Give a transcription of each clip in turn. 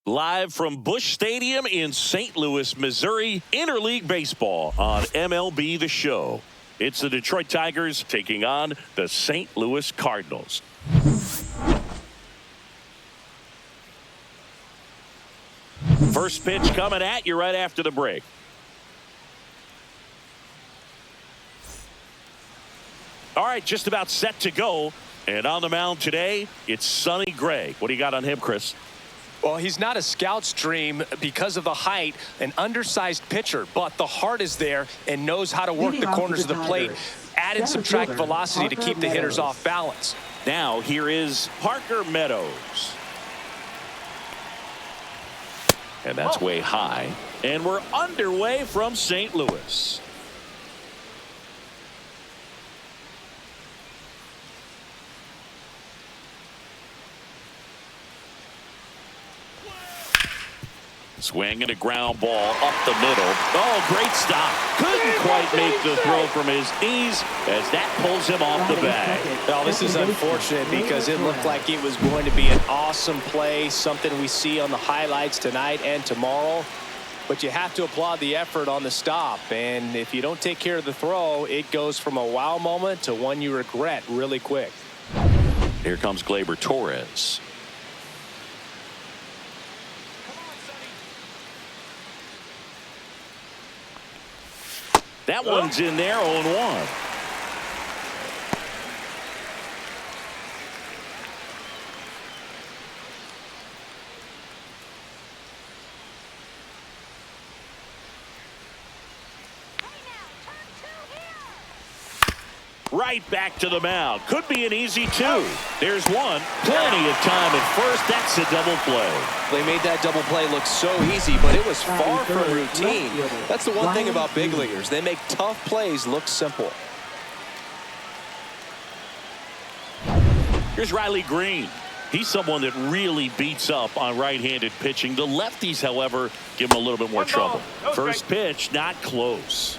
Live from Busch Stadium in St. Louis, Missouri, interleague baseball on MLB The Show. It's the Detroit Tigers taking on the St. Louis Cardinals. First pitch coming at you right after the break. All right, just about set to go. And on the mound today, it's Sonny Gray. What do you got on him, Chris? Well, he's not a scout's dream because of the height, an undersized pitcher, but the heart is there and knows how to work the corners of the plate, add and subtract velocity to keep the hitters off balance. Now here is Parker Meadows. And that's way high. And we're underway from St. Louis. Swinging a ground ball up the middle. Oh, great stop. Couldn't quite make the throw from his knees as that pulls him off the bag. Well, this is unfortunate because it looked like it was going to be an awesome play, something we see on the highlights tonight and tomorrow. But you have to applaud the effort on the stop. And if you don't take care of the throw, it goes from a wow moment to one you regret really quick. Here comes Gleyber Torres. That one's in there, 0-1. Right back to the mound. Could be an easy two. There's one. Plenty of time at first. That's a double play. They made that double play look so easy, but it was far from routine. That's the one thing about big leaguers. They make tough plays look simple. Here's Riley Green. He's someone that really beats up on right-handed pitching. The lefties, however, give him a little bit more trouble. First pitch, not close.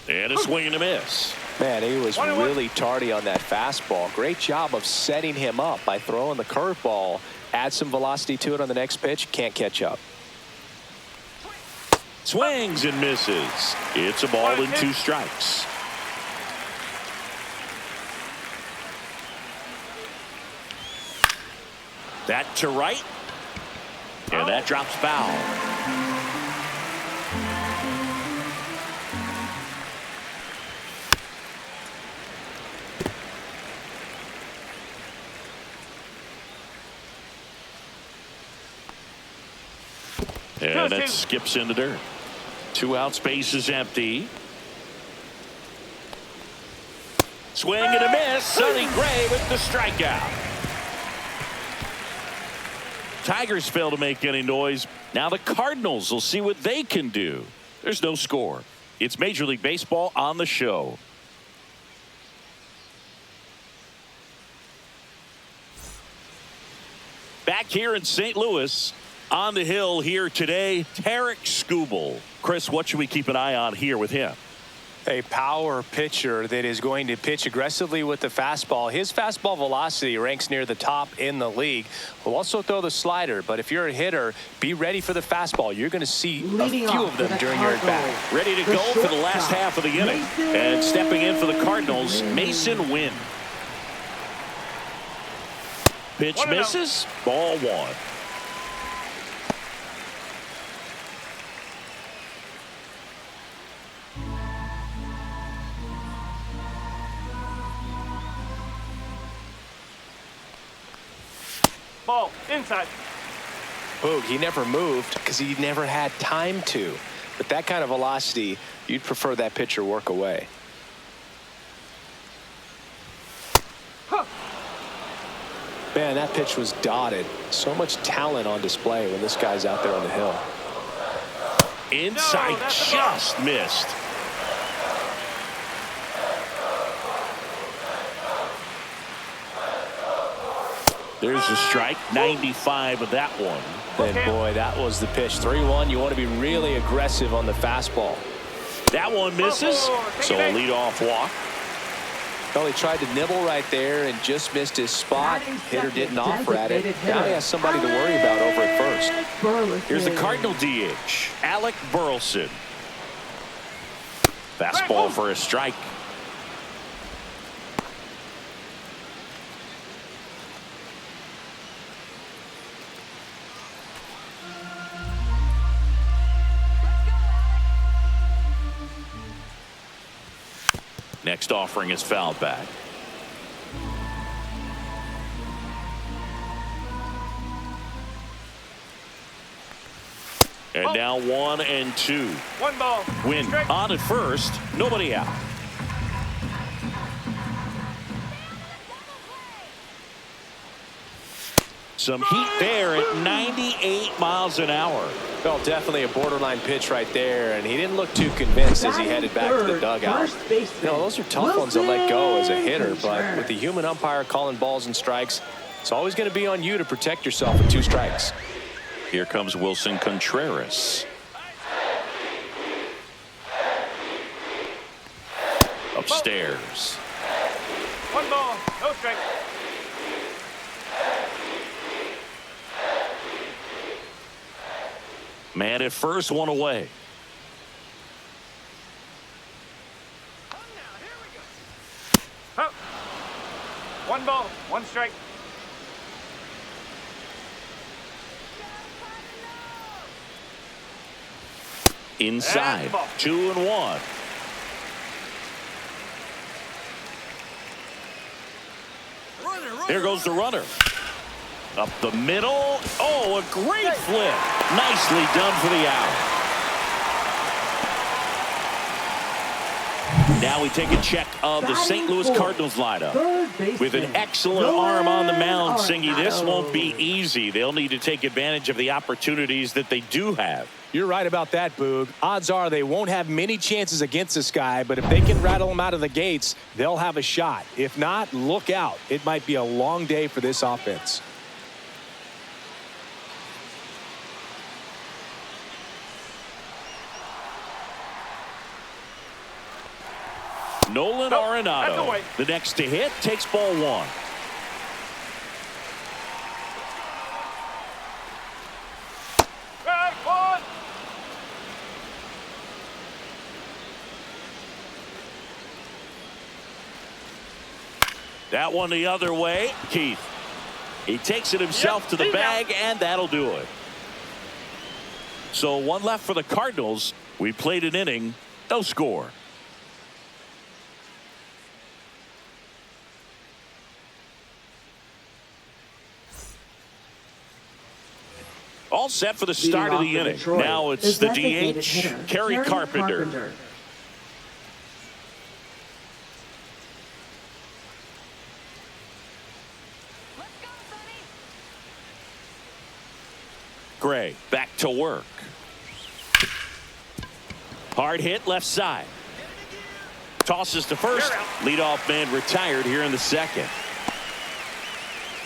And a swing and a miss. Man, he was really tardy on that fastball. Great job of setting him up by throwing the curveball. Add some velocity to it on the next pitch. Can't catch up. Swings and misses. It's a ball and 2 strikes. That to right. And that drops foul. And that skips into dirt. 2 out, space is empty. Swing and a miss. Sonny Gray with the strikeout. Tigers fail to make any noise. Now the Cardinals will see what they can do. There's no score. It's Major League Baseball on the show. Back here in St. Louis. On the hill here today, Tarek Skubal. Chris, what should we keep an eye on here with him? A power pitcher that is going to pitch aggressively with the fastball. His fastball velocity ranks near the top in the league. Will also throw the slider, but if you're a hitter, be ready for the fastball. You're going to see a few of them during your at-bat. Ready to go for the last half of the inning. And stepping in for the Cardinals, Mason Wynn. Pitch misses, ball 1. Ball inside. Boog, he never moved because he never had time to. But that kind of velocity, you'd prefer that pitcher work away. Man, that pitch was dotted. So much talent on display when this guy's out there on the hill. Inside, just missed. There's a strike. 95 of that one. And boy, that was the pitch. 3-1. You want to be really aggressive on the fastball. That one misses, so a leadoff walk. Well, he tried to nibble right there and just missed his spot. Hitter didn't offer at it. Now he has somebody to worry about over at first. Here's the Cardinal DH, Alec Burleson. Fastball for a strike. Next offering is fouled back. And now 1-2. 1 ball. Win on at first, nobody out. Some heat there at 98 miles an hour. Well, definitely a borderline pitch right there, and he didn't look too convinced as he headed back to the dugout. You know, those are tough ones to let go as a hitter, but with the human umpire calling balls and strikes, it's always going to be on you to protect yourself with 2 strikes. Here comes Wilson Contreras. Upstairs. 1 ball. No strike. Man at first, 1 away. Up. 1 ball. 1 strike. Inside. 2-1. There goes the runner. Up the middle. Oh, a great flip. Nicely done for the out. Now we take a check of the St. Louis Cardinals lineup. With an excellent arm on the mound, Singy, this won't be easy. They'll need to take advantage of the opportunities that they do have. You're right about that, Boog. Odds are they won't have many chances against this guy, but if they can rattle him out of the gates, they'll have a shot. If not, look out. It might be a long day for this offense. Nolan Arenado, the next to hit, takes ball 1. That one the other way. Keith. He takes it himself to the bag, and that'll do it. So 1 left for the Cardinals. We played an inning, no score. All set for the start of the inning. Now it's the DH, Kerry Carpenter. Gray back to work. Hard hit left side. Tosses to first. Leadoff man retired here in the second.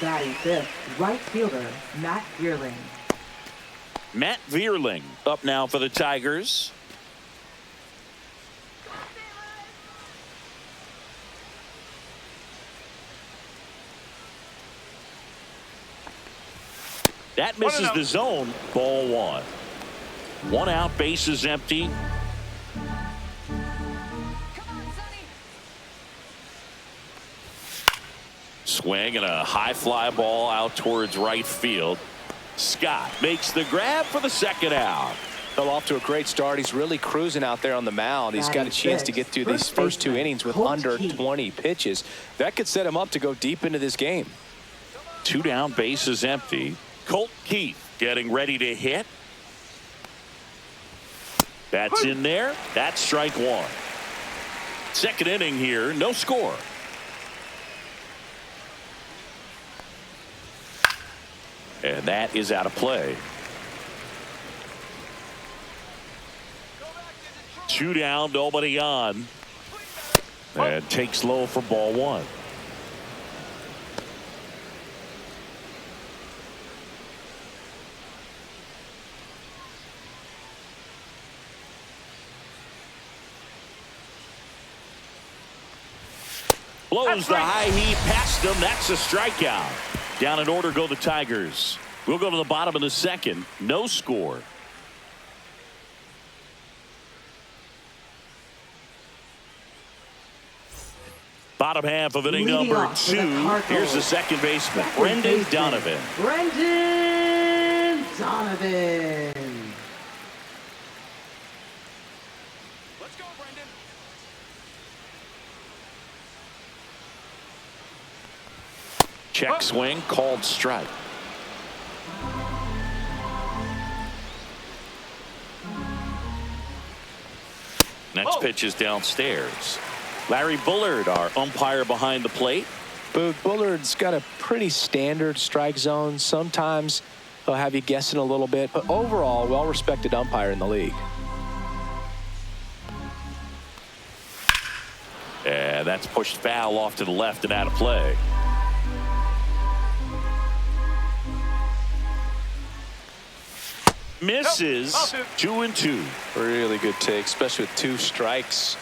Batting 5th, right fielder, Matt Vierling. Matt Vierling up now for the Tigers. That misses the zone. Ball 1. 1 out, bases empty. Swing and a high fly ball out towards right field. Scott makes the grab for the second out. Fell off to a great start. He's really cruising out there on the mound. He's got a chance to get through these first 2 innings with under 20 pitches. That could set him up to go deep into this game. 2 down, bases empty. Colt Keith getting ready to hit. That's in there. That's strike 1. Second inning here, no score. And that is out of play. 2 down, nobody on. And takes low for ball 1. Blows the high heat past him. That's a strikeout. Down in order go the Tigers. We'll go to the bottom of the second. No score. Bottom half of inning number 2. Here's the second baseman, Brendan Donovan. Brendan Donovan. Let's go, Brendan. Check swing, called strike. Next pitch is downstairs. Larry Bullard, our umpire behind the plate. Bullard's got a pretty standard strike zone. Sometimes he'll have you guessing a little bit, but overall, well-respected umpire in the league. And that's pushed foul off to the left and out of play. Misses. 2-2. Really good take, especially with 2 strikes.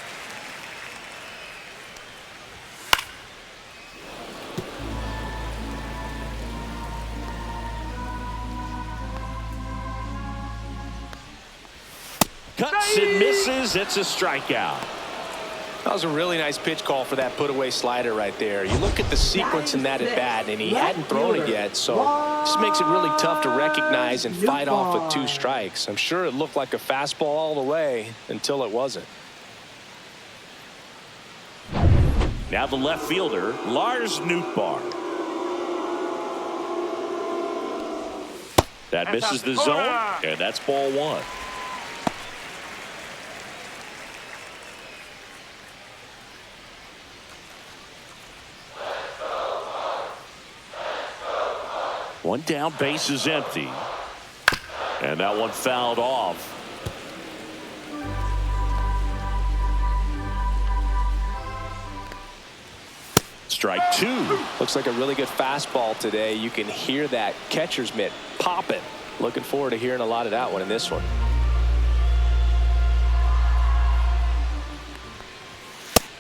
Cuts and misses. It's a strikeout. That was a really nice pitch call for that put-away slider right there. You look at the sequence in that at bat, and he hadn't thrown it yet, so this makes it really tough to recognize and fight off with 2 strikes. I'm sure it looked like a fastball all the way until it wasn't. Now the left fielder, Lars Nootbaar. That misses the zone, and that's ball 1. One down, base is empty. And that one fouled off. Strike 2. Looks like a really good fastball today. You can hear that catcher's mitt popping. Looking forward to hearing a lot of that one in this one.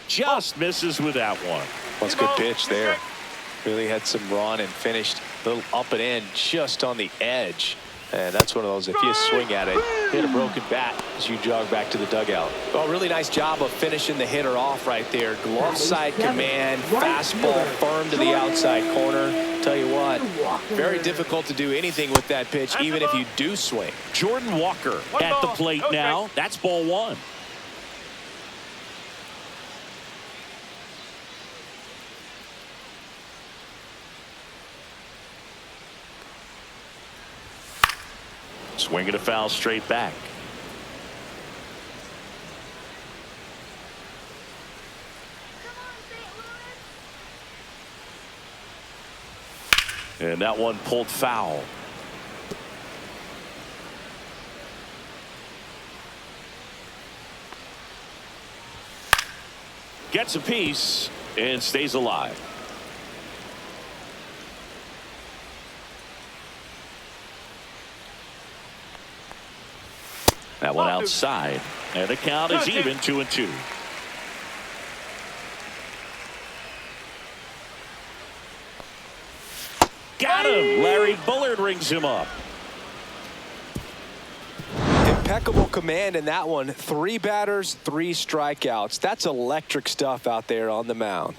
Just misses with that one. That's a good pitch there. Really had some run and finished a little up and in just on the edge. And that's one of those, if you swing at it, hit a broken bat as you jog back to the dugout. Well, really nice job of finishing the hitter off right there. Glove side command, fastball firm to the outside corner. Tell you what, very difficult to do anything with that pitch, even if you do swing. Jordan Walker at the plate now. That's ball 1. Swinging a foul straight back. And that one pulled foul. Gets a piece and stays alive. That one outside, and the count is even 2-2. Got him. Larry Bullard rings him up. Impeccable command in that one. 3 batters, 3 strikeouts. That's electric stuff out there on the mound.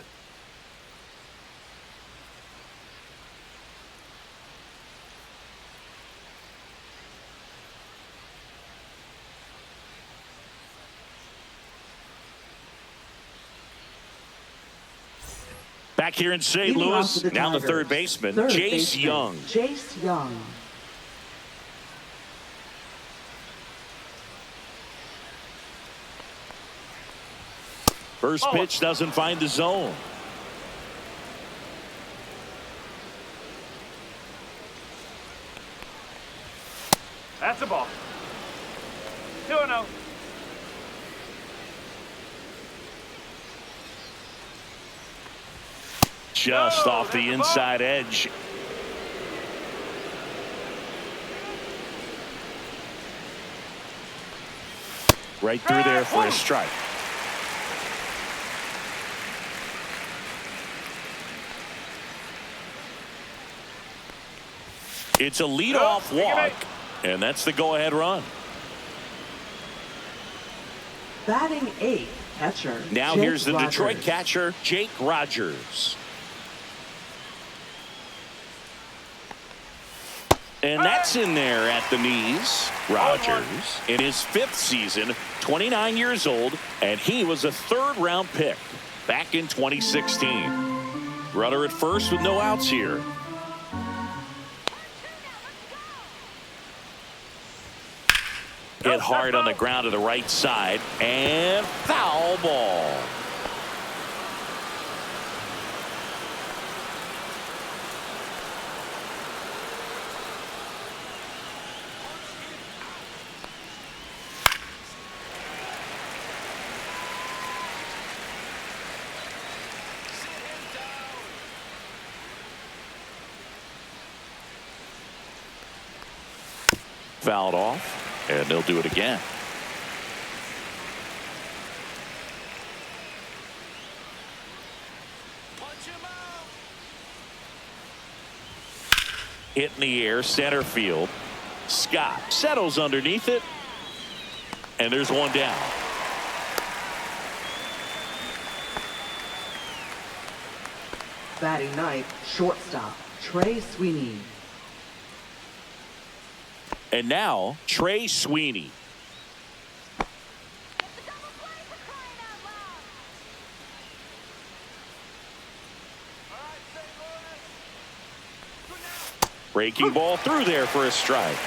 Back here in St. Louis, now the third baseman, Jace Young. Jace Young. First pitch doesn't find the zone. That's a ball. 2-0. Just off the inside edge. Right through there for a strike. It's a leadoff walk, and that's the go-ahead run. Batting 8th, catcher. Now Jake here's the Rogers. Detroit catcher, Jake Rogers. And that's in there at the knees. Rogers in his 5th season, 29 years old, and he was a 3rd-round pick back in 2016. Runner at first with no outs here. Hit hard on the ground to the right side, and foul ball. Fouled off, and they'll do it again. Hit in the air, center field. Scott settles underneath it, and there's one down. Batting 9th, shortstop. Trey Sweeney. And now, Trey Sweeney. Breaking ball through there for a strike.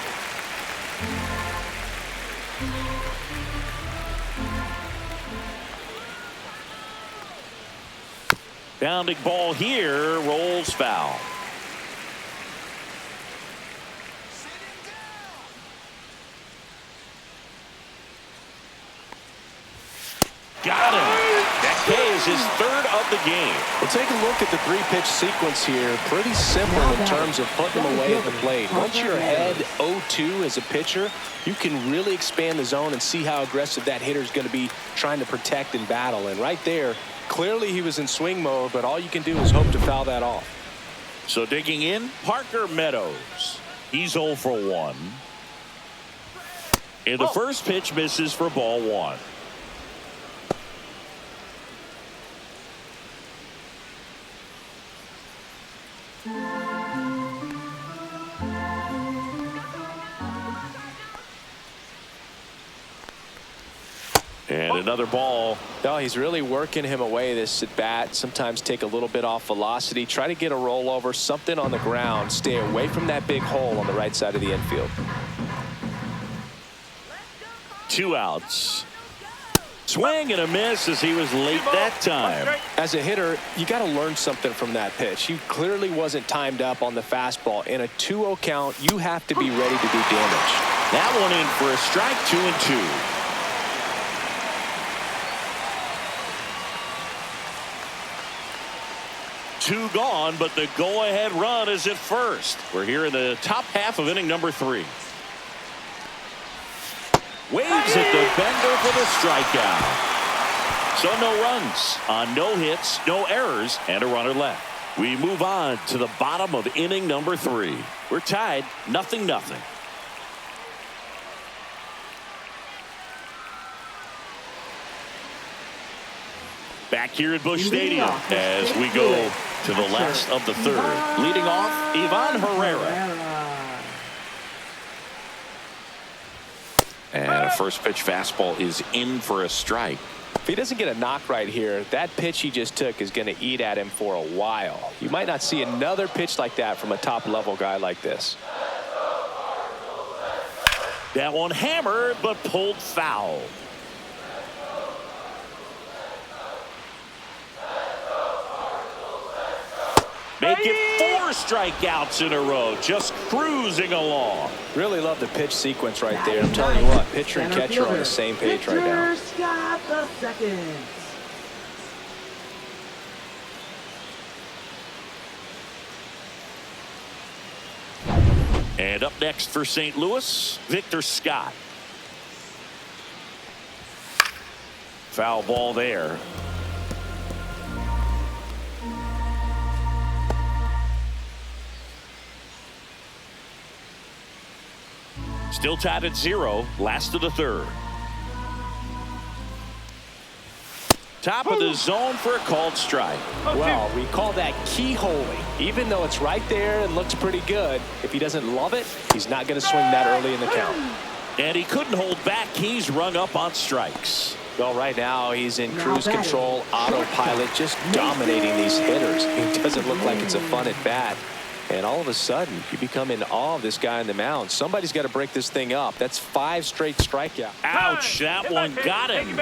Bounding ball here, rolls foul. Got him. That K is his 3rd of the game. Well, take a look at the 3-pitch sequence here. Pretty simple in terms of putting them away at the plate. Once you're ahead 0-2 as a pitcher, you can really expand the zone and see how aggressive that hitter is going to be trying to protect and battle. And right there, clearly he was in swing mode, but all you can do is hope to foul that off. So digging in, Parker Meadows. He's 0 for 1. And the first pitch misses for ball 1. And another ball. No, he's really working him away this at bat. Sometimes take a little bit off velocity. Try to get a rollover, something on the ground. Stay away from that big hole on the right side of the infield. 2 outs. Swing and a miss as he was late that time. As a hitter, you got to learn something from that pitch. He clearly wasn't timed up on the fastball. In a 2-0 count, you have to be ready to do damage. That one in for a strike, 2-2. Two gone, but the go-ahead run is at first. We're here in the top half of inning number 3. Waves at the bender for the strikeout. So no runs on no hits, no errors, and a runner left. We move on to the bottom of inning number 3. We're tied 0-0. Back here at Busch Stadium as we go to the last of the 3rd. Leading off, Ivan Herrera. And a first pitch fastball is in for a strike. If he doesn't get a knock right here, that pitch he just took is going to eat at him for a while. You might not see another pitch like that from a top-level guy like this. That one hammered but pulled foul. Make it 4 strikeouts in a row, just cruising along. Really love the pitch sequence right there. I'm telling you what, pitcher and catcher on the same page right now. Scott the second. And up next for St. Louis, Victor Scott. Foul ball there. Still tied at 0, last of the third. Top of the zone for a called strike. Well, we call that keyholing. Even though it's right there and looks pretty good, if he doesn't love it, he's not going to swing that early in the count. And he couldn't hold back. He's rung up on strikes. Well, right now he's in cruise control, autopilot, just dominating these hitters. It doesn't look like it's a fun at bat. And all of a sudden, you become in awe of this guy on the mound. Somebody's got to break this thing up. That's 5 straight strikeouts. Ouch, that one got him.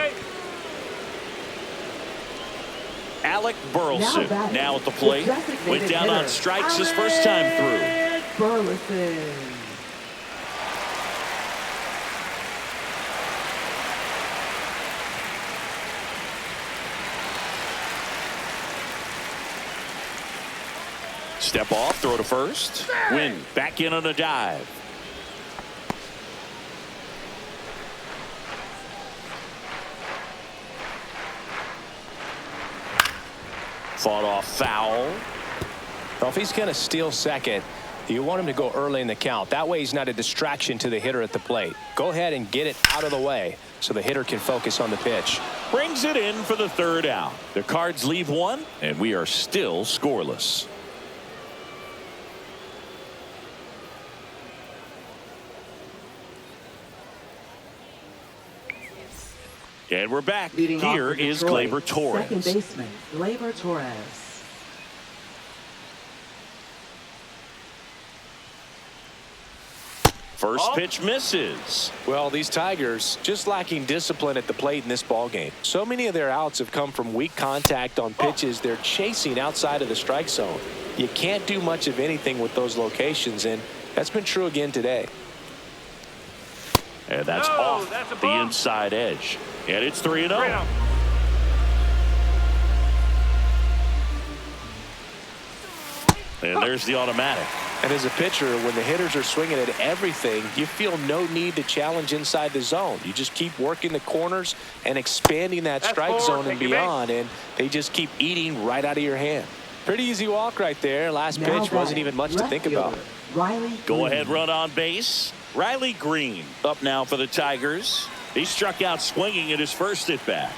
Alec Burleson now at the plate. Went down on strikes his first time through. Burleson. Step off, throw to first. Win back in on a dive. Fought off foul. Well, if he's going to steal second, you want him to go early in the count. That way he's not a distraction to the hitter at the plate. Go ahead and get it out of the way so the hitter can focus on the pitch. Brings it in for the third out. The Cards leave one, and we are still scoreless. And we're back. Here is Gleyber Torres. Second baseman, Gleyber Torres. First pitch misses. Well, these Tigers just lacking discipline at the plate in this ballgame. So many of their outs have come from weak contact on pitches they're chasing outside of the strike zone. You can't do much of anything with those locations, and that's been true again today. And that's off the inside edge. And it's 3-0. And there's the automatic. And as a pitcher, when the hitters are swinging at everything, you feel no need to challenge inside the zone. You just keep working the corners and expanding that strike zone and beyond, and they just keep eating right out of your hand. Pretty easy walk right there. Last pitch wasn't even much to think about. Go ahead, run on base. Riley Green up now for the Tigers. He struck out swinging at his first at bat.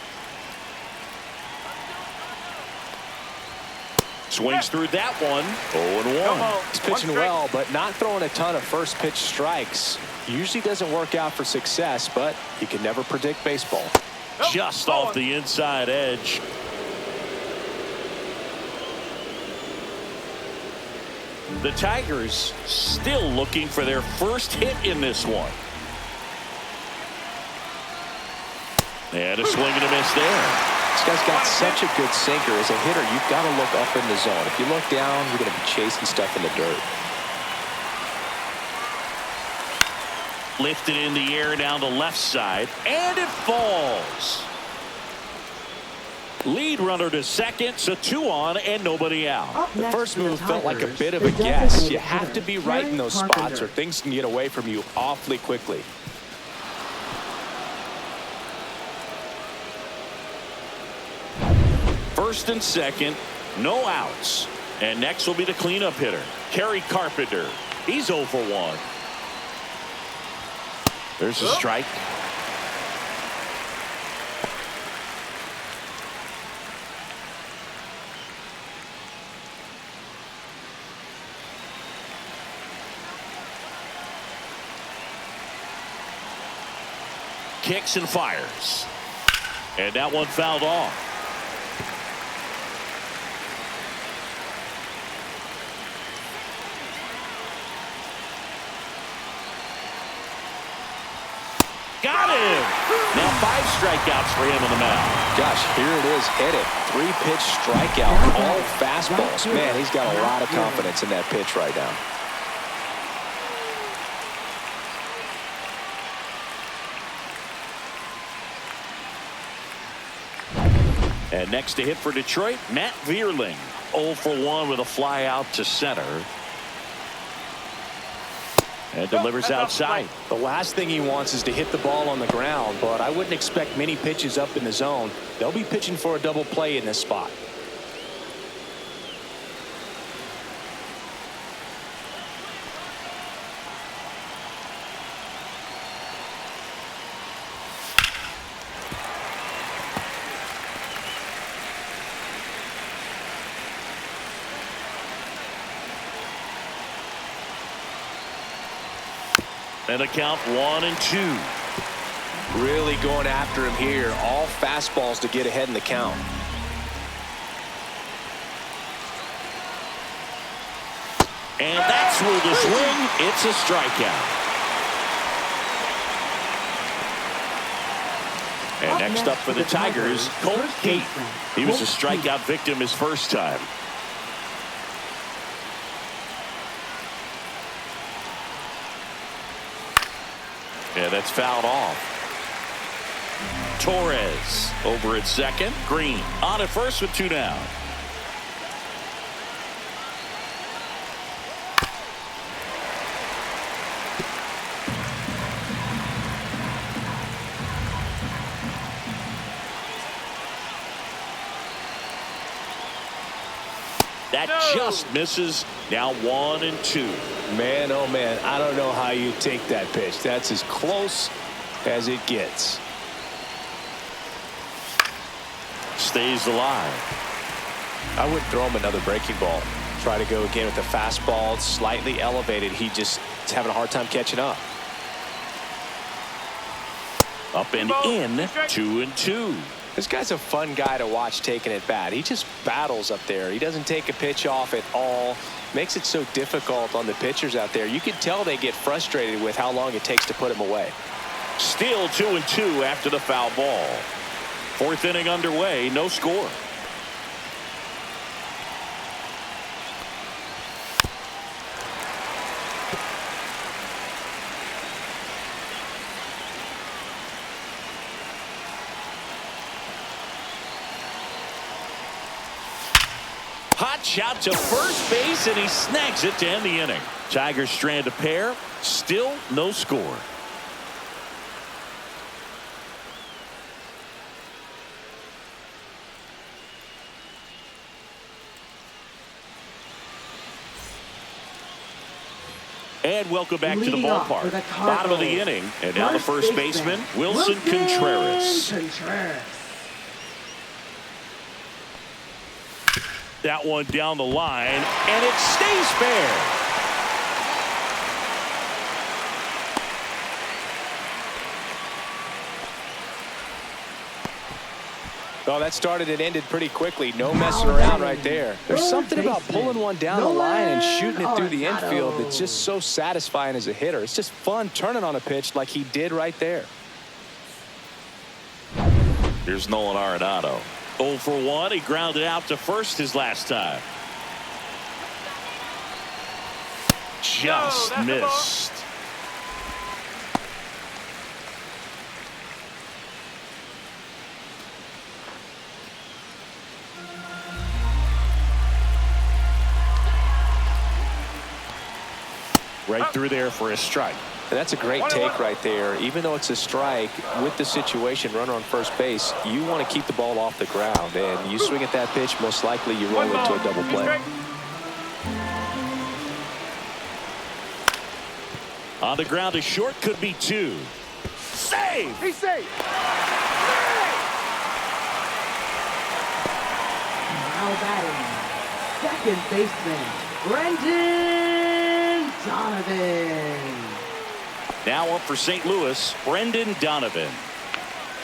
Swings through that one. 0-1. He's pitching well, but not throwing a ton of first pitch strikes. Usually doesn't work out for success, but you can never predict baseball. Just off the inside edge. The Tigers still looking for their first hit in this one. And a swing and a miss there. This guy's got such a good sinker. As a hitter, you've got to look up in the zone. If you look down, you're going to be chasing stuff in the dirt. Lifted in the air down the left side, and it falls. Lead runner to second, so 2 on and nobody out. The first move felt like a bit of a guess. You have to be right in those spots or things can get away from you awfully quickly. First and second, no outs. And next will be the cleanup hitter, Kerry Carpenter. He's 0 for 1. There's a strike. Kicks and fires. And that one fouled off. Got him. Now 5 strikeouts for him on the mound. Gosh, here it is, hit it. 3-pitch strikeout, all fastballs. Man, he's got a lot of confidence in that pitch right now. And next to hit for Detroit, Matt Vierling. 0 for 1 with a fly out to center. And delivers outside. The last thing he wants is to hit the ball on the ground, but I wouldn't expect many pitches up in the zone. They'll be pitching for a double play in this spot. And the count 1-2. Really going after him here. All fastballs to get ahead in the count. And that's ruled a swing. It's a strikeout. And next up for the Tigers, Colt Kate. He was a strikeout victim his first time. Yeah, that's fouled off. Torres over at second. Green on at first with 2 down. That just misses. Now 1-2. Man, oh man, I don't know how you take that pitch. That's as close as it gets. Stays alive. I wouldn't throw him another breaking ball. Try to go again with the fastball. It's slightly elevated. He just is having a hard time catching up. Up and in. 2-2. This guy's a fun guy to watch taking it bat. He just battles up there. He doesn't take a pitch off at all. Makes it so difficult on the pitchers out there. You can tell they get frustrated with how long it takes to put him away. Still 2-2 after the foul ball. 4th inning underway. No score. Hot shot to first base, and he snags it to end the inning. Tigers strand a pair. Still no score. And welcome back to the ballpark. Bottom of the inning, and now the first baseman, Wilson Contreras. That one down the line, and it stays fair. Oh, that started and ended pretty quickly. No messing around right there. There's something about pulling one down the line and shooting it through the infield that's just so satisfying as a hitter. It's just fun turning on a pitch like he did right there. Here's Nolan Arenado. 0 for 1. He grounded out to first his last time. Just missed. Right through there for a strike. And that's a great take right there. Even though it's a strike, with the situation, runner on first base, you want to keep the ball off the ground. And you swing at that pitch, most likely you roll into a double play. On the ground, a short, could be 2. Save! He's safe. Now batting, second baseman, Brendan Donovan. Now up for St. Louis, Brendan Donovan.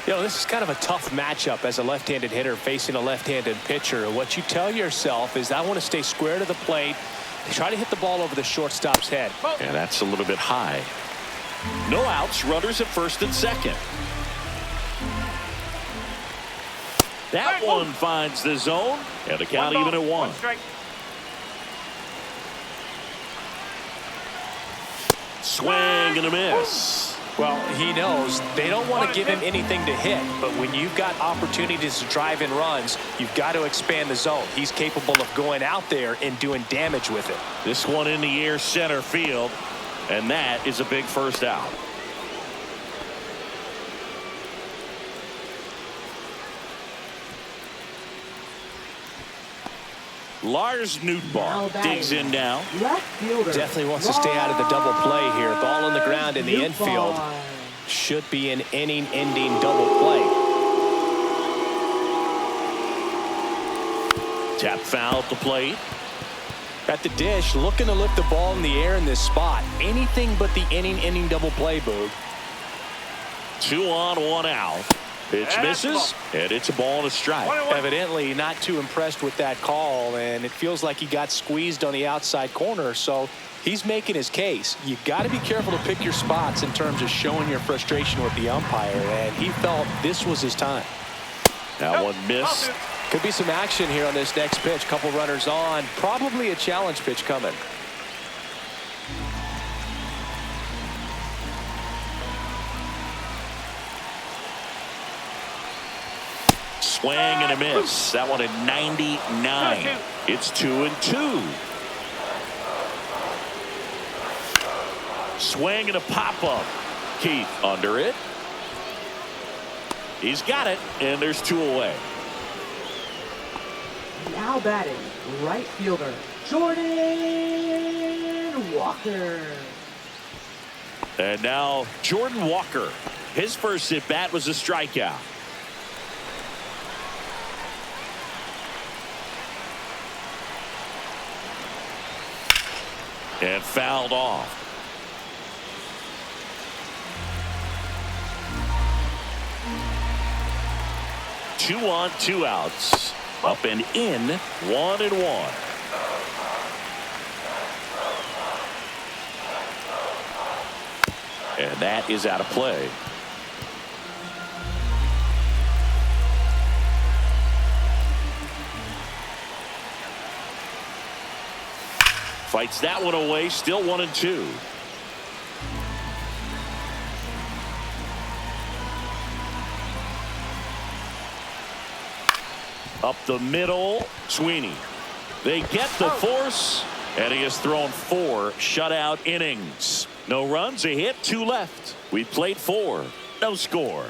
You know, this is kind of a tough matchup as a left-handed hitter facing a left-handed pitcher. What you tell yourself is, I want to stay square to the plate, try to hit the ball over the shortstop's head. And that's a little bit high. No outs, runners at first and second. That one finds the zone, and the count even at 1. Swing and a miss. Well, he knows they don't want to give him anything to hit, but when you've got opportunities to drive in runs, you've got to expand the zone. He's capable of going out there and doing damage with it. This one in the air, center field, and that is a big first out. Lars Nootbaar digs in now. Definitely wants to stay out of the double play here. Ball on the ground in the infield. Should be an inning-ending double play. Tap foul at the plate. At the dish, looking to lift the ball in the air in this spot. Anything but the inning double play, Boog. 2 on, 1 out. Pitch misses, and it's a ball and a strike. Evidently not too impressed with that call, and it feels like he got squeezed on the outside corner, so he's making his case. You got to be careful to pick your spots in terms of showing your frustration with the umpire, and he felt this was his time. That one missed. Could be some action here on this next pitch. Couple runners on. Probably a challenge pitch coming. Swing and a miss. That one at 99. It's 2-2. Swing and a pop-up. Keith under it. He's got it, and there's 2 away. Now batting, right fielder, Jordan Walker. And now Jordan Walker. His first at bat was a strikeout. And fouled off. Two on, 2 outs. Up and in, 1-1. And that is out of play. Fights that one away, still 1-2. Up the middle, Sweeney. They get the force, and he has thrown 4 shutout innings. No runs, a hit, 2 left. We played 4, no score.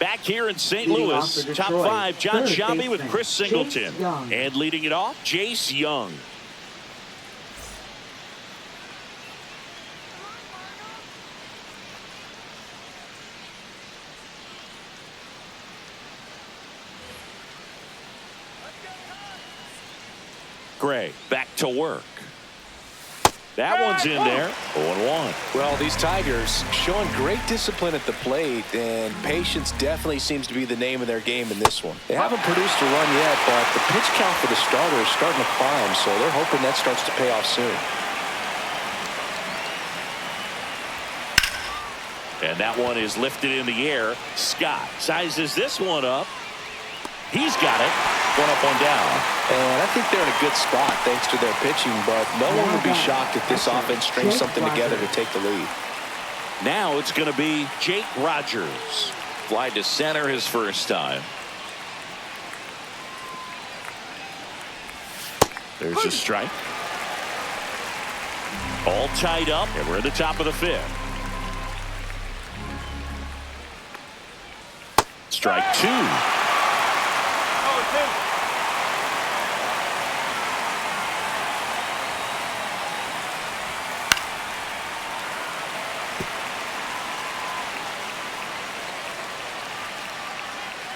Back here in St. Louis, top 5, John Shelby with Chris Singleton. And leading it off, Jace Young. Gray back to work. That one's in there. 0-1. Well, these Tigers showing great discipline at the plate, and patience definitely seems to be the name of their game in this one. They haven't produced a run yet, but the pitch count for the starter is starting to climb, so they're hoping that starts to pay off soon. And that one is lifted in the air. Scott sizes this one up. He's got it. One up, one down. And I think they're in a good spot thanks to their pitching, but no one would be shocked if this offense strings something together to take the lead. Now it's going to be Jake Rogers. Fly to center his first time. There's a strike. All tied up, and we're at the top of the 5th. Strike 2.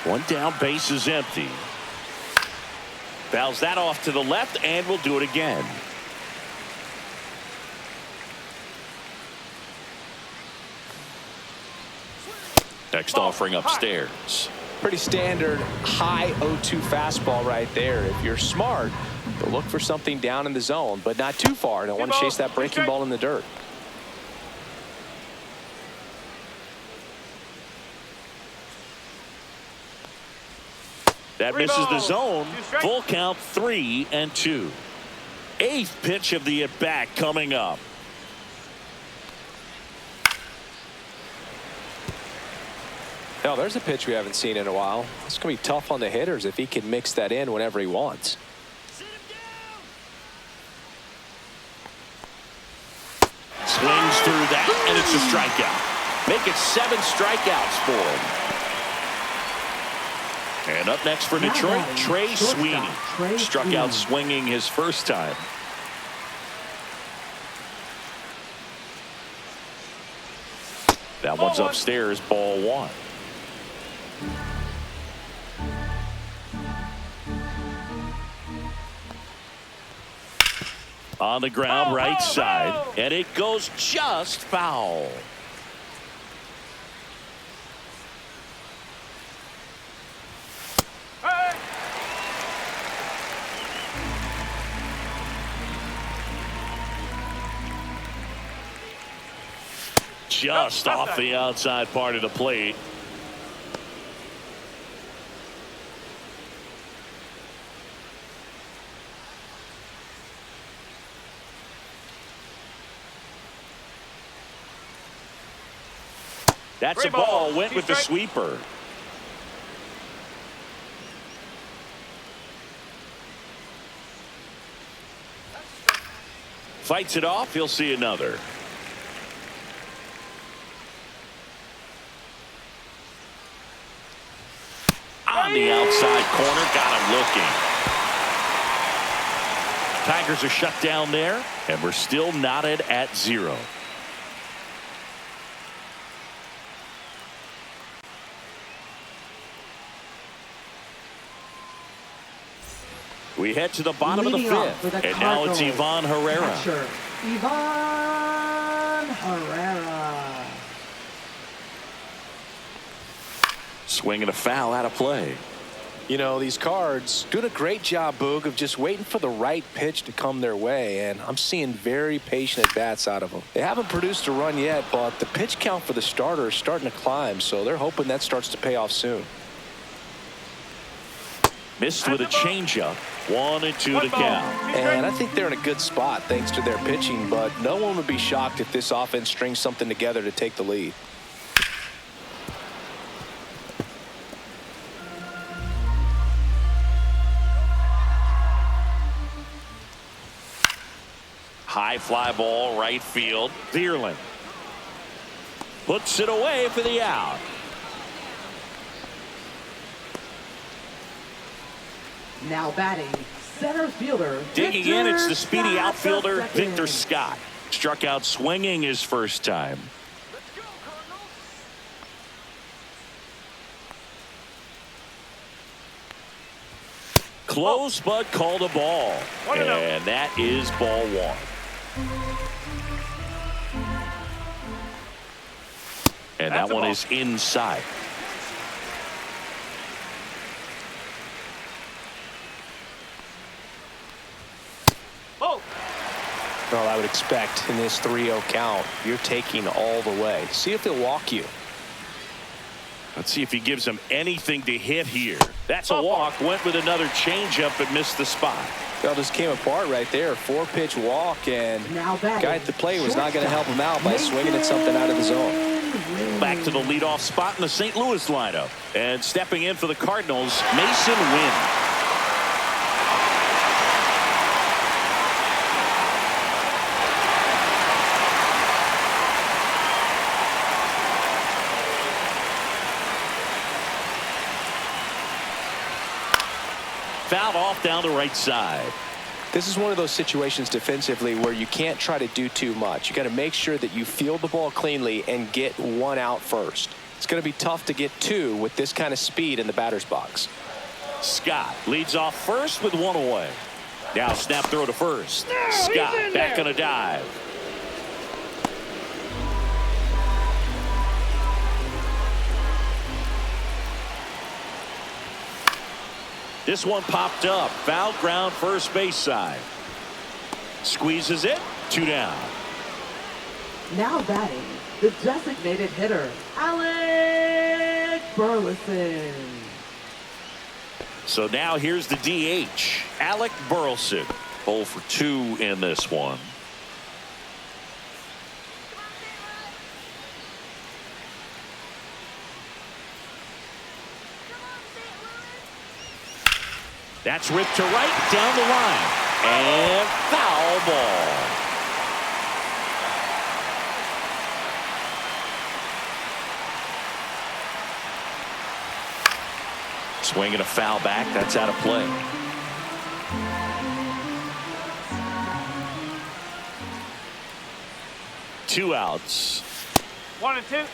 One down, base is empty. Fouls that off to the left, and we'll do it again. Next offering upstairs. Pretty standard high 0-2 fastball right there. If you're smart, you'll look for something down in the zone, but not too far. Don't want to chase that breaking ball in the dirt. That misses the zone. Full count, 3-2. 8th pitch of the at-bat coming up. Now, there's a pitch we haven't seen in a while. It's going to be tough on the hitters if he can mix that in whenever he wants. Swings through that, and it's a strikeout. Make it 7 strikeouts for him. And up next for Detroit, Trey Sweeney. Struck out swinging his first time. That one's upstairs, ball one. On the ground, right side, and it goes just foul. Just off the outside part of the plate. That's a ball. Went with the sweeper. Fights it off. He'll see another. On the outside corner, got him looking. Tigers are shut down there, and we're still knotted at 0. We head to the bottom of the 5th, and now it's Ivan Herrera. Catcher, Ivan Herrera. Swinging a foul out of play. You know, these Cards doing a great job, Boog, of just waiting for the right pitch to come their way, and I'm seeing very patient at-bats out of them. They haven't produced a run yet, but the pitch count for the starter is starting to climb, so they're hoping that starts to pay off soon. Missed with a changeup. 1-2 to count. And I think they're in a good spot thanks to their pitching, but no one would be shocked if this offense strings something together to take the lead. High fly ball, right field. Vierling puts it away for the out. Now batting, center fielder. Digging in, it's the speedy Scott outfielder, II. Victor Scott. Struck out swinging his first time. Close, but called a ball. And that is ball one. And that one is inside. Well, I would expect in this 3-0 count, you're taking all the way. See if he'll walk you. Let's see if he gives him anything to hit here. That's a walk. Went with another changeup but missed the spot. Well, just came apart right there. 4-pitch walk, and guy at the plate was not going to help him out by swinging at something out of the zone. Back to the leadoff spot in the St. Louis lineup. And stepping in for the Cardinals, Mason Wynn. Fouled off down the right side. This is one of those situations defensively where you can't try to do too much. You got to make sure that you field the ball cleanly and get one out first. It's going to be tough to get two with this kind of speed in the batter's box. Scott leads off first with one away. Now snap throw to first. Scott back on a dive. This one popped up. Foul ground first base side. Squeezes it. 2 down. Now batting, the designated hitter, Alec Burleson. So now here's the DH, Alec Burleson. 0 for 2 in this one. That's ripped to right down the line. And foul ball. Swinging a foul back. That's out of play. Two outs. 1 and 2.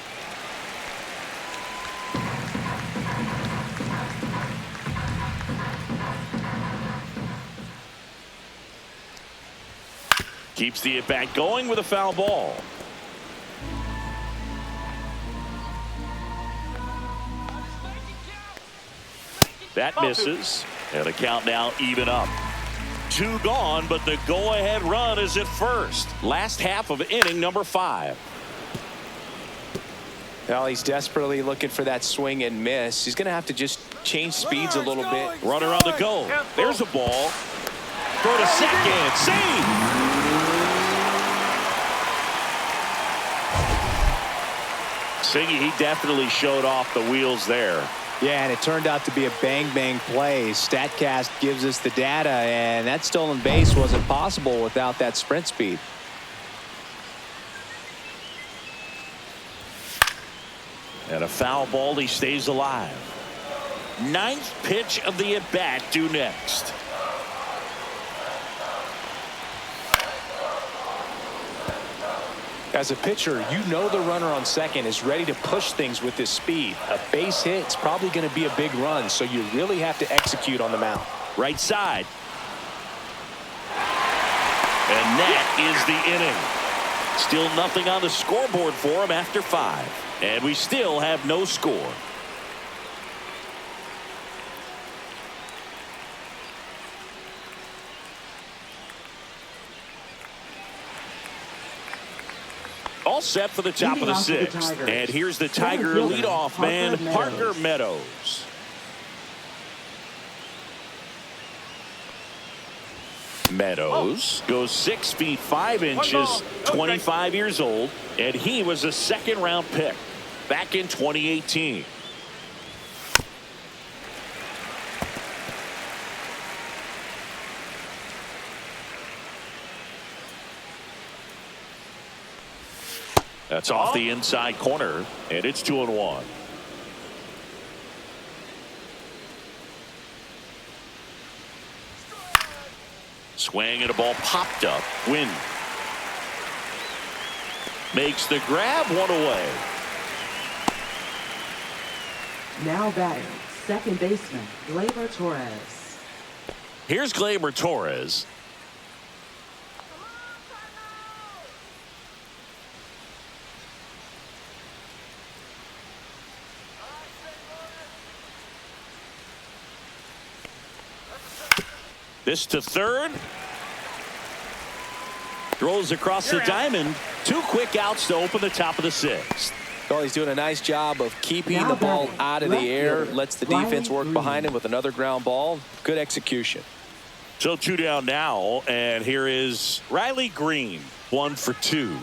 Keeps the at-bat going with a foul ball. That misses. And the count now even up. 2 gone, but the go-ahead run is at first. Last half of inning number 5. Well, he's desperately looking for that swing and miss. He's going to have to just change speeds a little bit. Runner on the go. There's a ball. Throw to second. Save. Siggy, he definitely showed off the wheels there. Yeah, and it turned out to be a bang-bang play. StatCast gives us the data, and that stolen base wasn't possible without that sprint speed. And a foul ball, he stays alive. 9th pitch of the at-bat due next. As a pitcher, you know the runner on second is ready to push things with his speed. A base hit is probably going to be a big run, so you really have to execute on the mound. Right side. And that is the inning. Still nothing on the scoreboard for him after 5. And we still have no score. All set for the top of the 6th. And here's the Tiger leadoff man, Parker Meadows. Meadows goes 6 feet 5 inches, 25 years old, and he was a 2nd-round pick back in 2018. That's off the inside corner, and it's 2-1. Swing and a ball popped up. Win. Makes the grab, 1 away. Now batting, second baseman, Gleyber Torres. Here's Gleyber Torres. This to third. Throws across the diamond. 2 quick outs to open the top of the 6th. Well, he's doing a nice job of keeping the ball out of the air. Lets the defense work behind him with another ground ball. Good execution. So 2 down now, and here is Riley Green. 1 for 2.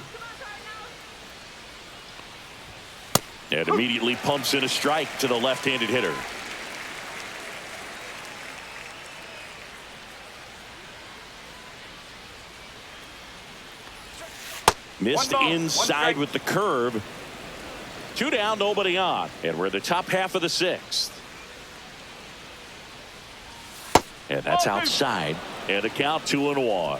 And immediately pumps in a strike to the left-handed hitter. Missed inside with the curve. 2 down, nobody on. And we're in the top half of the 6th. And that's outside. And a count 2-1.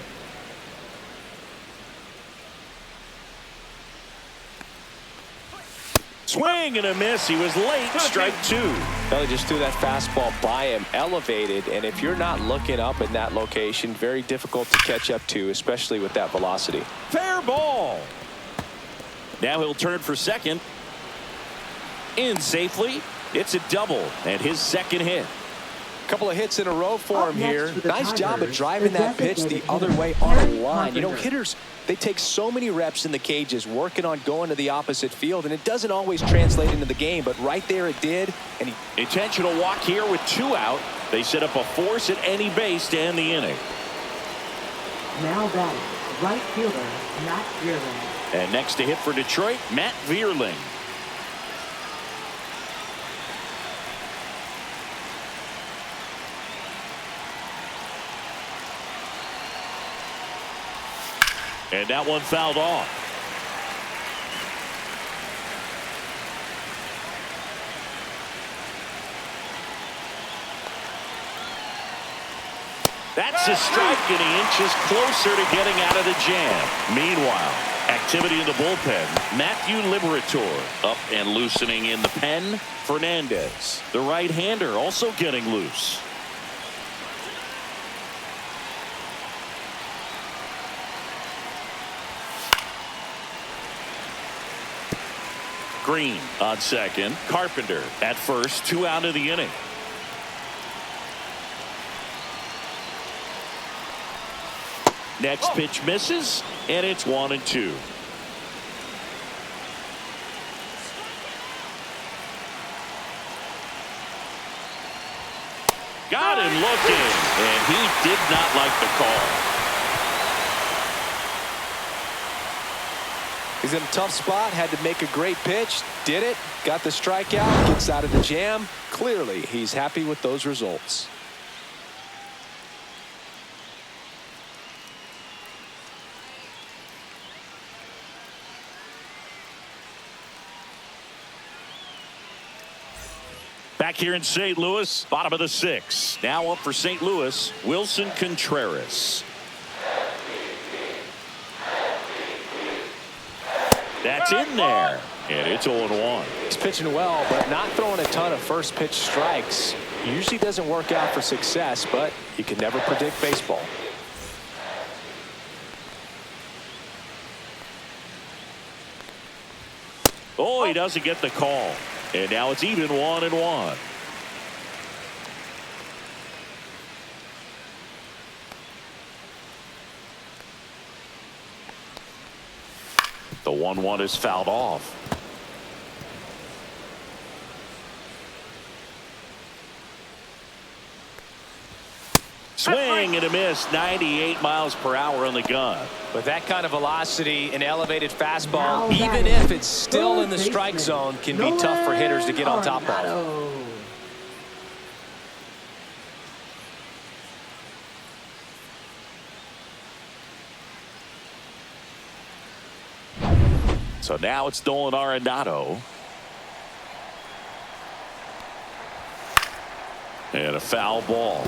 Swing and a miss. He was late. Strike 2. Well, he just threw that fastball by him, elevated, and if you're not looking up in that location, very difficult to catch up to, especially with that velocity. Fair ball. Now he'll turn for second. In safely. It's a double and his 2nd hit. Couple of hits in a row for him here. Nice job of driving that pitch the other way on a line. You know, hitters, they take so many reps in the cages working on going to the opposite field, and it doesn't always translate into the game, but right there it did. And intentional walk here with 2 out. They set up a force at any base to end the inning. Now batting, right fielder, Matt Vierling. And next to hit for Detroit, Matt Vierling. And that one fouled off. That's a strike, and he inches closer to getting out of the jam. Meanwhile, activity in the bullpen. Matthew Liberator up and loosening in the pen. Fernandez, the right-hander, also getting loose. Green on second. Carpenter at first. 2 out of the inning. Next pitch misses, and it's 1-2. Got him looking, and he did not like the call. He's in a tough spot, had to make a great pitch, did it, got the strikeout, gets out of the jam. Clearly, he's happy with those results. Back here in St. Louis, bottom of the 6th. Now up for St. Louis, Wilson Contreras. That's in there, and it's 0-1. He's pitching well, but not throwing a ton of first pitch strikes. Usually doesn't work out for success, but you can never predict baseball. Oh, he doesn't get the call. And now it's even 1-1. The 1-1 is fouled off. Swing and a miss. 98 miles per hour on the gun. With that kind of velocity, an elevated fastball, even if it's still in the strike zone, can be tough for hitters to get on top of. So now it's Nolan Arenado. And a foul ball.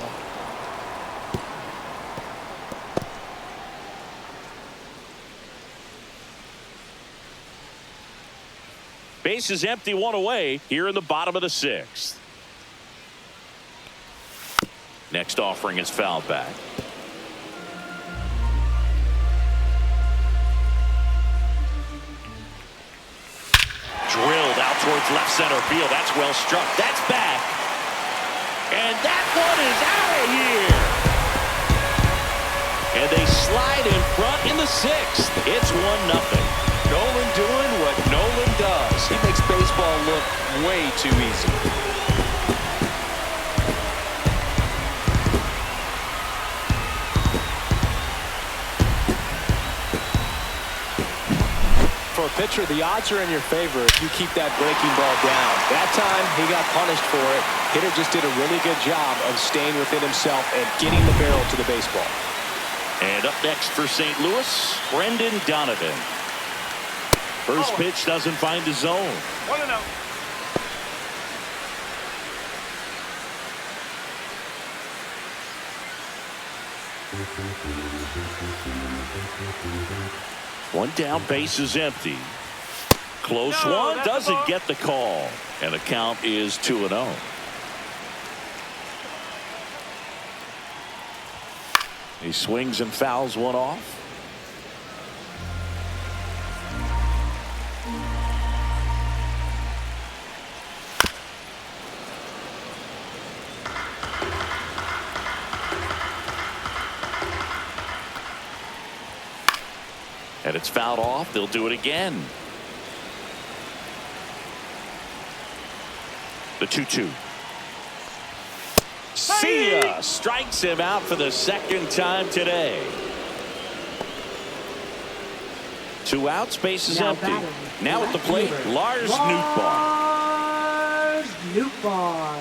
Base is empty, 1 away here in the bottom of the 6th. Next offering is fouled back. Drilled out towards left center field. That's well struck. That's back. And that one is out of here. And they slide in front in the 6th. It's 1-0. Nolan doing what Nolan does. He makes baseball look way too easy. For a pitcher, the odds are in your favor if you keep that breaking ball down. That time, he got punished for it. Hitter just did a really good job of staying within himself and getting the barrel to the baseball. And up next for St. Louis, Brendan Donovan. First pitch doesn't find his zone. 1-0. One down, base is empty. Close No, one, that's a doesn't ball. get the call. And the count is 2-0. He swings and fouls one off. And it's fouled off. They'll do it again. The 2-2. See ya! Strikes him out for the 2nd time today. 2 outs, base is empty. Now at the plate, Lars Nootbaar. Lars Nootbaar.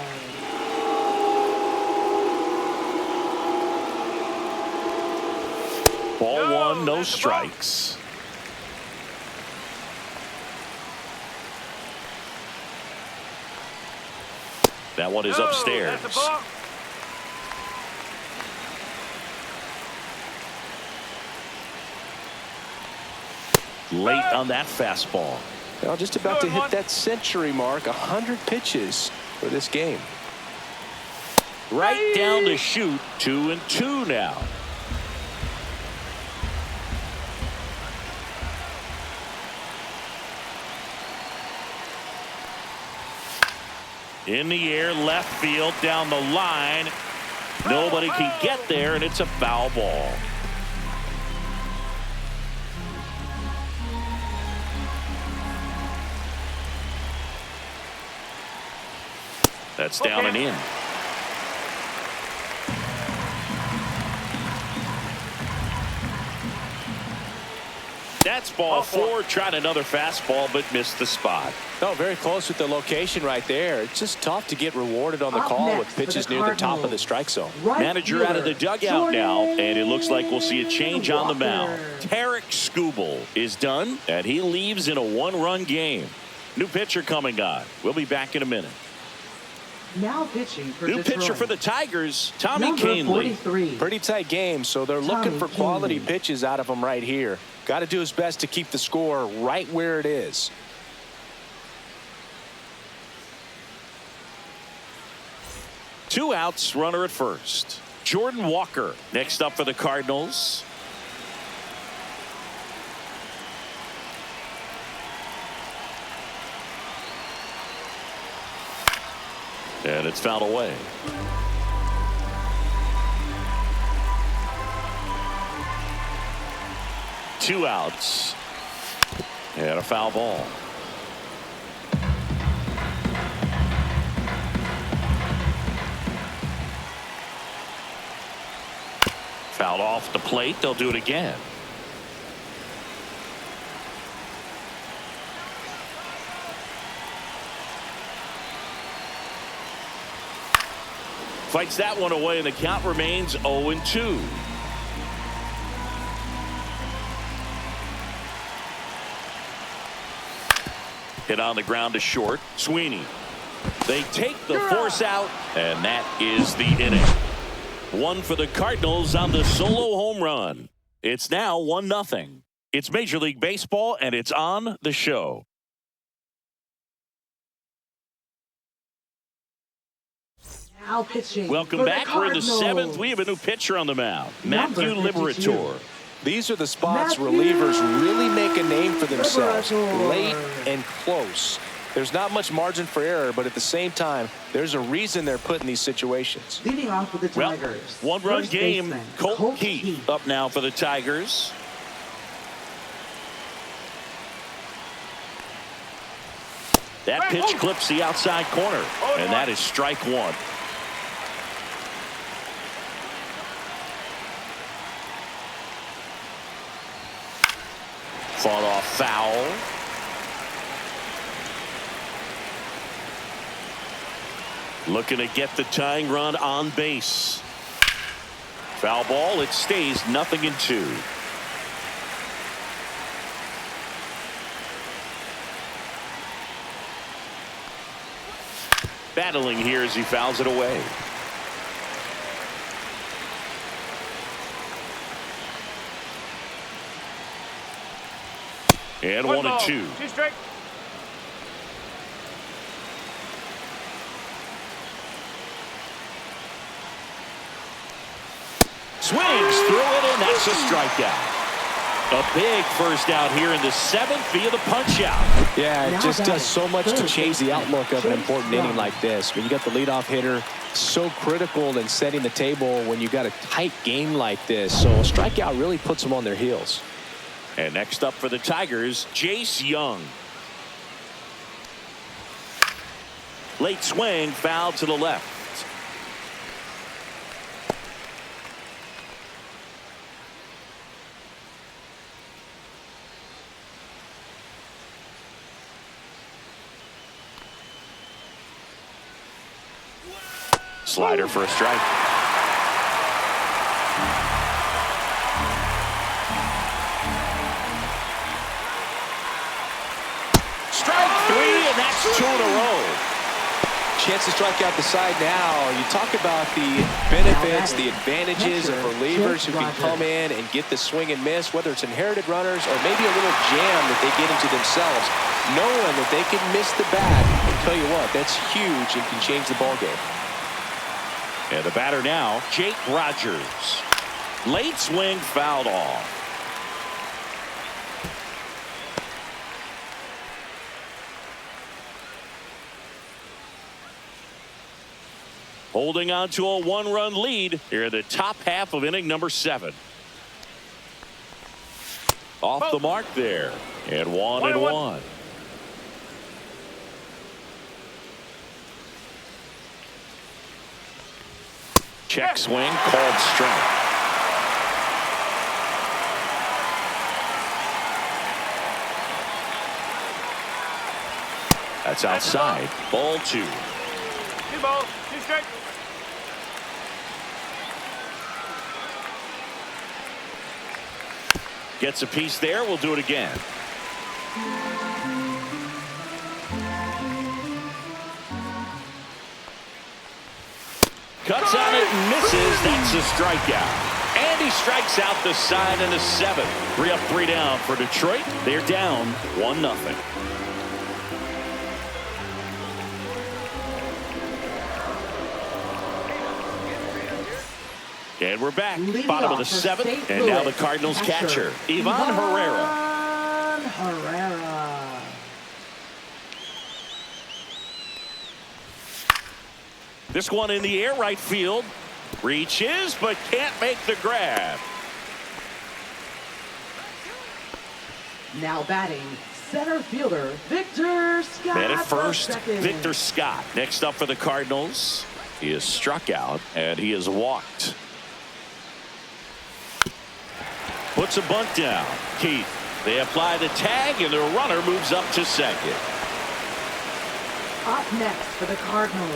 Ball 1, no strikes. That one is upstairs. That's a ball. Late on that fastball. Well, just about to hit that century mark. 100 pitches for this game. Right down the chute. 2-2 now. In the air, left field, down the line. Nobody can get there, and it's a foul ball. That's down and in. That's ball four. Tried another fastball, but missed the spot. Oh, very close with the location right there. It's just tough to get rewarded on the call with pitches near the top of the strike zone. Manager out of the dugout now, and it looks like we'll see a change on the mound. Tarek Skubal is done, and he leaves in a one-run game. New pitcher coming on. We'll be back in a minute. Now pitching for New Detroit. pitcher for the Tigers, Tommy Number Kahnle. 43. Pretty tight game, so they're looking for quality pitches out of him right here. Got to do his best to keep the score right where it is. Two outs, runner at first. Jordan Walker next up for the Cardinals. And it's fouled away. Two outs. And a foul ball. Fouled off the plate. They'll do it again. Fights that one away, and the count remains 0-2. Hit on the ground to short. Sweeney. They take the force out, and that is the inning. One for the Cardinals on the solo home run. It's now 1-0. It's Major League Baseball, and it's on the show. Now pitching. Welcome back. We're in the 7th. We have a new pitcher on the mound, Matthew Liberator. These are the spots relievers really make a name for themselves. Late and close. There's not much margin for error, but at the same time, there's a reason they're put in these situations. Leading off with the Tigers. One-run game. Colt Heath up now for the Tigers. That pitch clips the outside corner, and that is strike one. Fought off foul. Looking to get the tying run on base. Foul ball. It stays 0-2. Battling here as he fouls it away. And 1-2. Swings through it, and that's a strikeout. A big first out here in the 7th via the punch out. Yeah, it just does so much to change the outlook of an important inning like this. When you got the leadoff hitter, so critical in setting the table when you got a tight game like this. So a strikeout really puts them on their heels. And next up for the Tigers, Jace Young. Late swing, foul to the left. Slider for a strike. Strike three, and that's 2 in a row. Chance to strike out the side now. You talk about the benefits, the advantages of relievers who can come in and get the swing and miss, whether it's inherited runners or maybe a little jam that they get into themselves. Knowing that they can miss the bat, I'll tell you what, that's huge and can change the ball game. And the batter now, Jake Rogers. Late swing, fouled off. Holding on to a one-run lead here in the top half of inning number 7. Off the mark there. And 1-1. Check swing, called strike. That's outside. Ball 2. 2 balls, 2 strikes. Gets a piece there. We'll do it again. Cuts on it and misses. That's a strikeout. And he strikes out the side in the 7th. 3 up, 3 down for Detroit. They're down 1-0. And we're back. Bottom of the 7th. And now the Cardinals catcher, Ivan Herrera. This one in the air, right field. Reaches, but can't make the grab. Now batting, center fielder Victor Scott. Man at first, Victor Scott. Next up for the Cardinals. He is struck out, and he is walked. Puts a bunt down. Keith. They apply the tag, and the runner moves up to second. Up next for the Cardinals,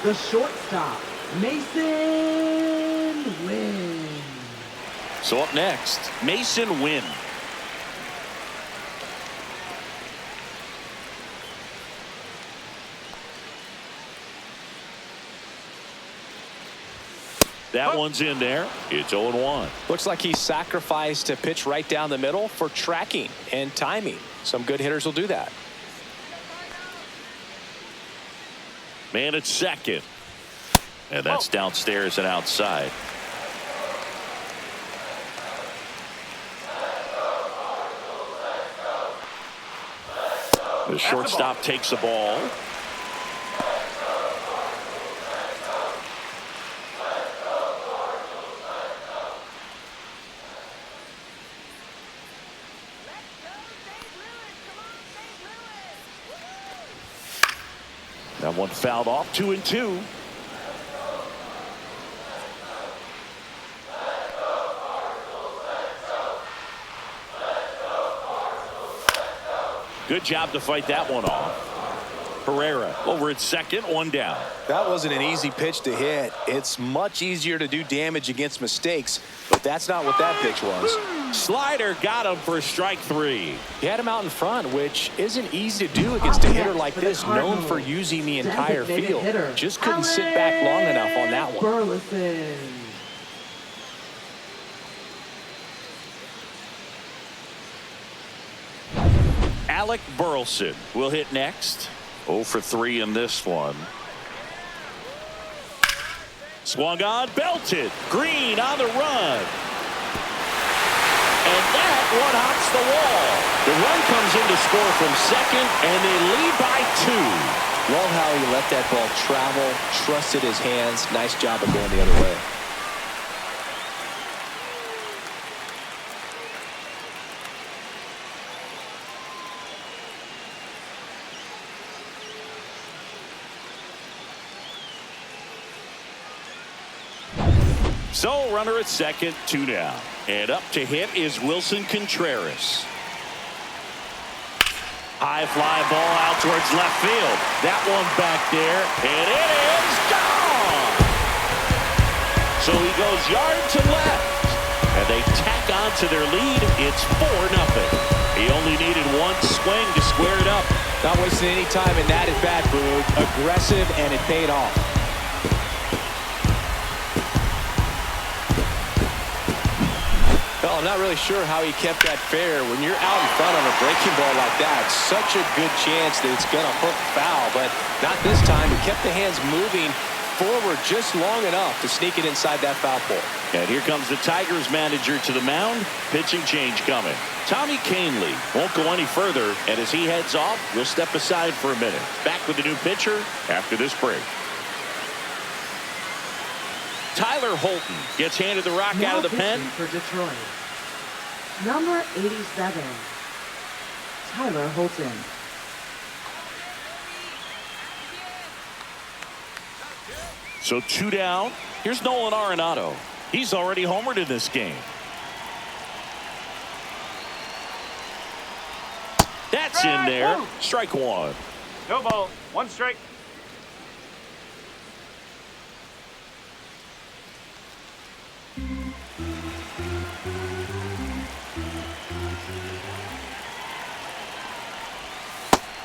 the shortstop, Mason Wynn. So up next, Mason Wynn. That one's in there. It's 0-1. Looks like he sacrificed a pitch right down the middle for tracking and timing. Some good hitters will do that. Man at second. And that's downstairs and outside. The shortstop takes the ball. That one fouled off. 2-2. Good job to fight that one off. Herrera over at second, 1 down. That wasn't an easy pitch to hit. It's much easier to do damage against mistakes, but that's not what that pitch was. Slider got him for strike 3. He had him out in front, which isn't easy to do against a hitter like this, known for using the entire field. Just couldn't sit back long enough on that one. Burleson. Alec Burleson will hit next. 0 for 3 in this one. Swung on, belted. Green on the run. And that one hops the wall. The run comes in to score from second, and they lead by 2. Love how he let that ball travel, trusted his hands. Nice job of going the other way. So runner at second, 2 down. And up to hit is Wilson Contreras. High fly ball out towards left field. That one back there, and it is gone. So he goes yard to left, and they tack on to their lead. It's 4-0. He only needed one swing to square it up. Not wasting any time in that at bat, Boog. Aggressive, and it paid off. Well, I'm not really sure how he kept that fair. When you're out in front on a breaking ball like that, such a good chance that it's going to hook foul, but not this time. He kept the hands moving forward just long enough to sneak it inside that foul pole. And here comes the Tigers manager to the mound. Pitching change coming. Tommy Canley won't go any further, and as he heads off, we'll step aside for a minute. Back with the new pitcher after this break. Tyler Holton gets handed the rock Now out of the pen. pitching for Detroit, number 87, Tyler Holton. So 2 down. Here's Nolan Arenado. He's already homered in this game. That's in there. Strike one. No ball. 1 strike.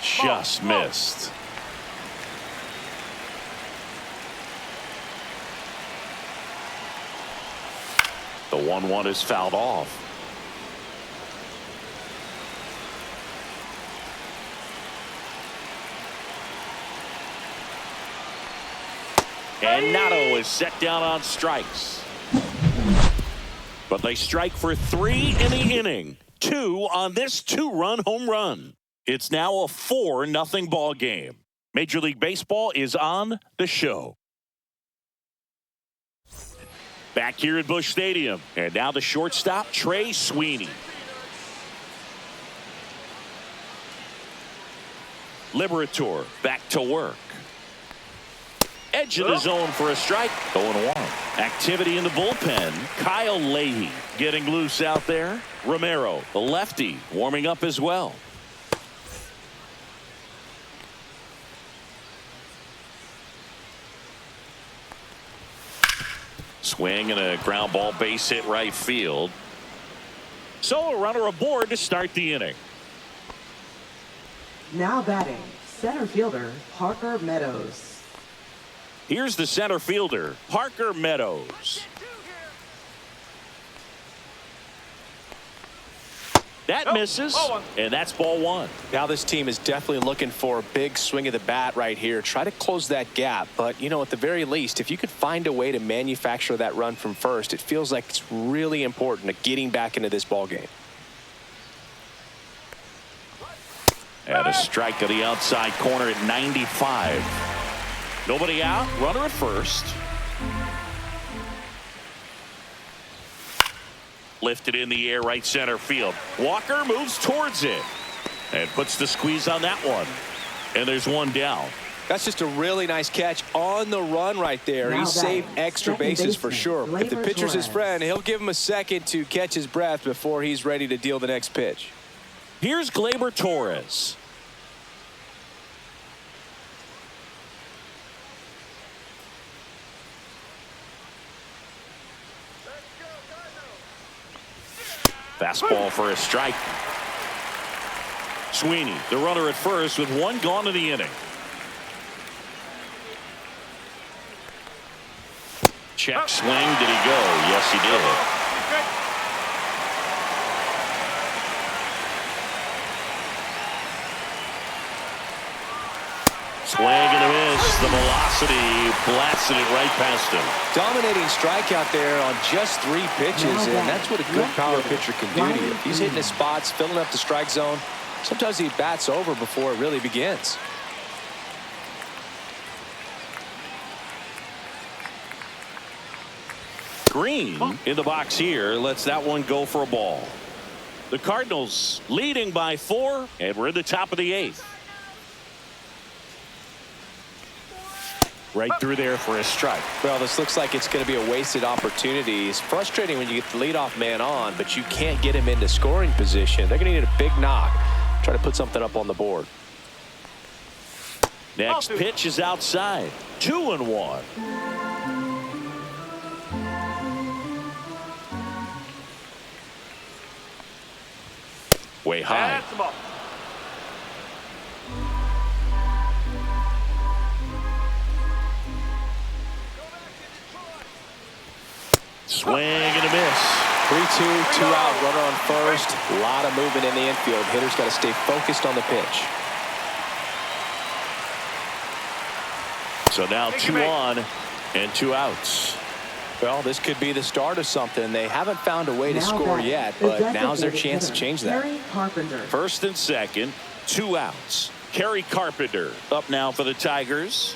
Just missed. The 1-1 is fouled off. And Nato is set down on strikes. But they strike for 3 in the inning. 2 on this 2-run home run. It's now a 4-0 ball game. Major League Baseball is on the show. Back here at Busch Stadium. And now the shortstop, Trey Sweeney. Liberator back to work. Edge of the zone for a strike. 0-1. Activity in the bullpen. Kyle Leahy getting loose out there. Romero, the lefty, warming up as well. Swing and a ground ball base hit right field. So a runner aboard to start the inning. Now batting, center fielder, Parker Meadows. Here's the center fielder, Parker Meadows. That misses, and that's ball 1. Now this team is definitely looking for a big swing of the bat right here. Try to close that gap. But, you know, at the very least, if you could find a way to manufacture that run from first, it feels like it's really important to getting back into this ball game. And a strike to the outside corner at 95. Nobody out, runner at first. Lifted in the air, right center field. Walker moves towards it and puts the squeeze on that one. And there's one down. That's just a really nice catch on the run right there. He saved extra bases for sure. If the pitcher's his friend, he'll give him a second to catch his breath before he's ready to deal the next pitch. Here's Gleyber Torres. Fastball for a strike. Sweeney, the runner at first with 1 gone in the inning. Check swing. Did he go? Yes, he did. Swing and a miss. The velocity blasted it right past him. Dominating strikeout there on just 3 pitches, and that's what a good power pitcher can do to you. He's hitting his spots, filling up the strike zone. Sometimes he bats over before it really begins. Green in the box here lets that one go for a ball. The Cardinals leading by 4, and we're in the top of the 8th. Right through there for a strike. Well, this looks like it's going to be a wasted opportunity. It's frustrating when you get the leadoff man on, but you can't get him into scoring position. They're going to need a big knock. Try to put something up on the board. Next pitch is outside. 2-1. Way high. That's the ball. Swing and a miss. 3-2, 2 out, runner on first. A lot of movement in the infield. Hitter's got to stay focused on the pitch. So now 2 on and 2 outs. Well, this could be the start of something. They haven't found a way to score yet, but now's their chance to change that. First and second, 2 outs. Kerry Carpenter up now for the Tigers.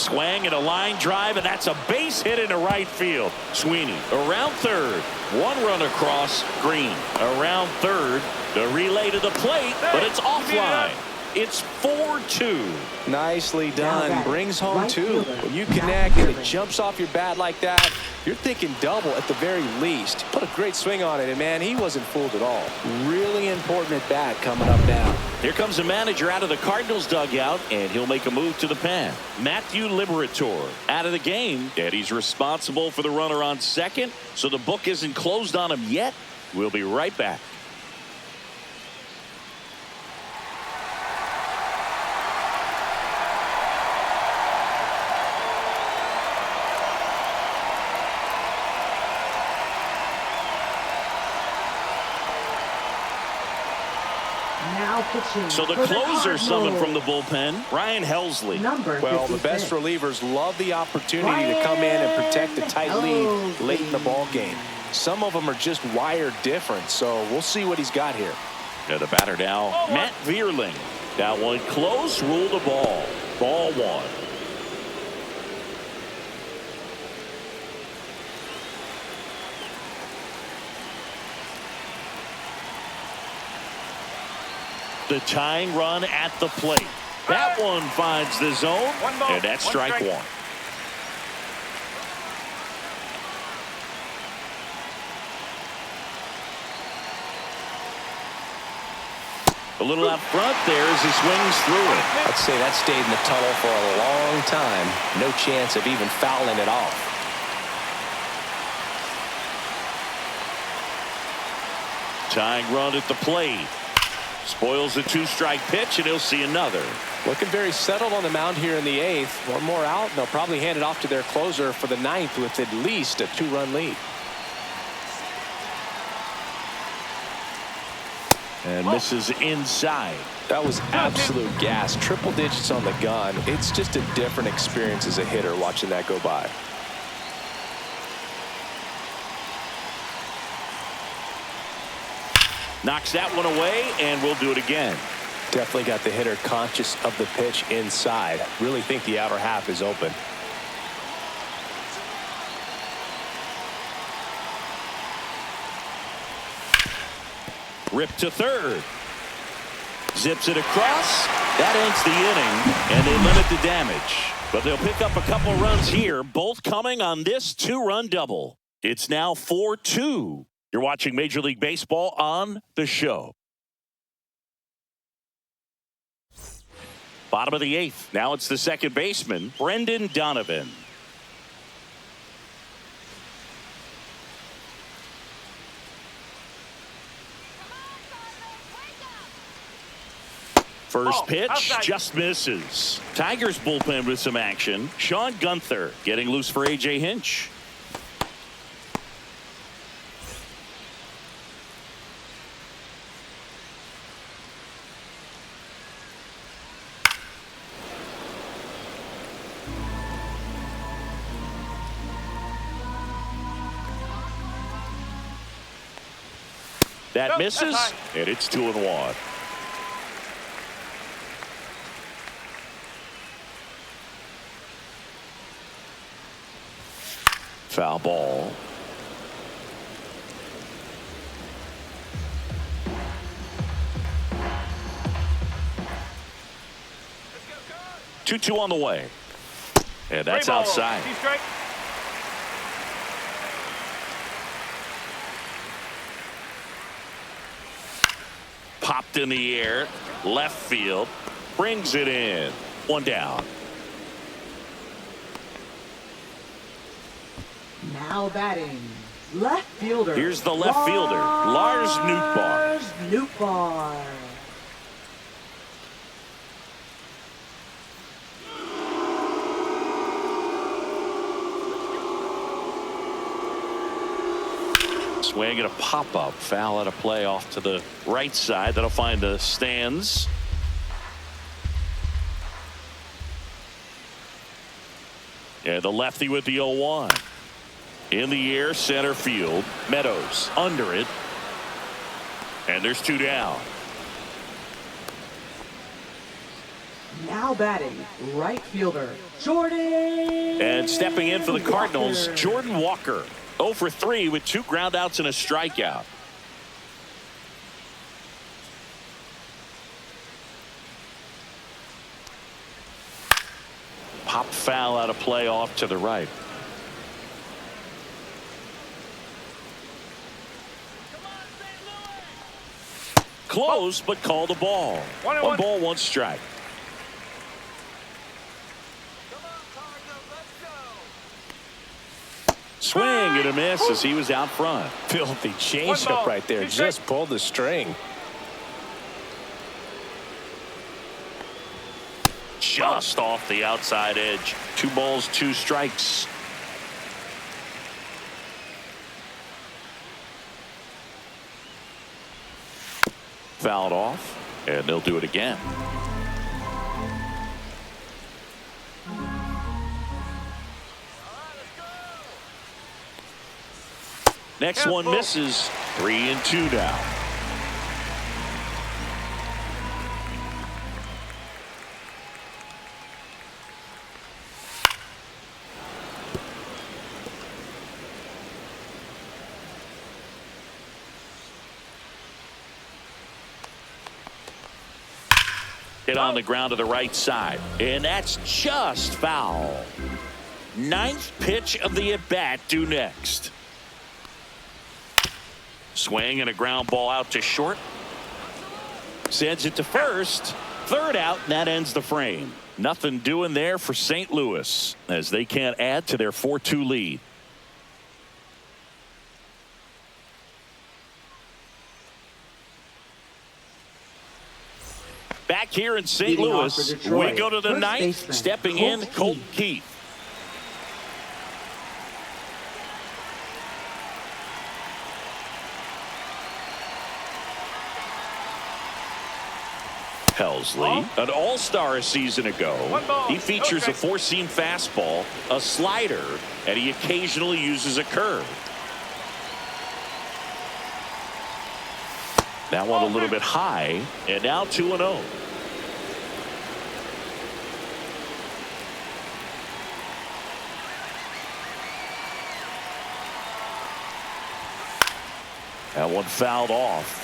Swing and a line drive, and that's a base hit into right field. Sweeney around third. One run across. Green around third. The relay to the plate, but it's offline. It's 4-2. Nicely done. Brings home two. When you connect and it jumps off your bat like that, you're thinking double at the very least. Put a great swing on it, and man, he wasn't fooled at all. Really important at bat coming up now. Here comes the manager out of the Cardinals dugout, and he'll make a move to the pen. Matthew Liberatore out of the game, and he's responsible for the runner on second, so the book isn't closed on him yet. We'll be right back. So the closer summoned from the bullpen, Ryan Helsley. Well, the best relievers love the opportunity to come in and protect a tight lead late in the ball game. Some of them are just wired different, so we'll see what he's got here. Yeah, the batter now, Matt Vierling. That one close, rule the ball. Ball one. The tying run at the plate. That one finds the zone, and that's strike one. A little out front there as he swings through it. I'd say that stayed in the tunnel for a long time. No chance of even fouling it off. Tying run at the plate. Spoils the two-strike pitch, and he'll see another. Looking very settled on the mound here in the eighth. One more out, and they'll probably hand it off to their closer for the ninth with at least a two-run lead. And misses inside. That was absolute gas. Triple digits on the gun. It's just a different experience as a hitter watching that go by. Knocks that one away, and we'll do it again. Definitely got the hitter conscious of the pitch inside. Really think the outer half is open. Ripped to third. Zips it across. That ends the inning, and they limit the damage. But they'll pick up a couple runs here, both coming on this two-run double. It's now 4-2. You're watching Major League Baseball on The Show. Bottom of the eighth. Now it's the second baseman, Brendan Donovan. First pitch just misses. Tigers bullpen with some action. Sean Gunther getting loose for A.J. Hinch. That misses, and it's 2-1. Foul ball. Let's go. 2-2 on the way. And that's outside. Popped in the air. Left field. Brings it in. One down. Now batting, left fielder. Here's the left fielder, Lars Nootbaar. Swing and a pop-up. Foul at a play off to the right side. That'll find the stands. Yeah, the lefty with the 0-1. In the air, center field. Meadows under it. And there's two down. Now batting, right fielder, Jordan. And stepping in for the Cardinals, Jordan Walker. 0 for 3 with 2 groundouts and a strikeout. Pop foul out of play off to the right. Close, but called a ball. 1 ball, 1 strike. Swing and a miss as he was out front. Filthy changeup right there. Just pulled the string. Just off the outside edge. 2 balls, 2 strikes. Fouled off, and they'll do it again. Next one misses. 3-2 now. Hit on the ground to the right side, and that's just foul. 9th pitch of the at-bat due next. Swing and a ground ball out to short. Sends it to first. 3rd out, and that ends the frame. Nothing doing there for St. Louis as they can't add to their 4-2 lead. Back here in St. Louis, we go to the 9th. Stepping in, Colt Keith. Helsley, an all-star a season ago. He features a 4-seam fastball, a slider, and he occasionally uses a curve. That one a little bit high, and now 2-0. That one fouled off.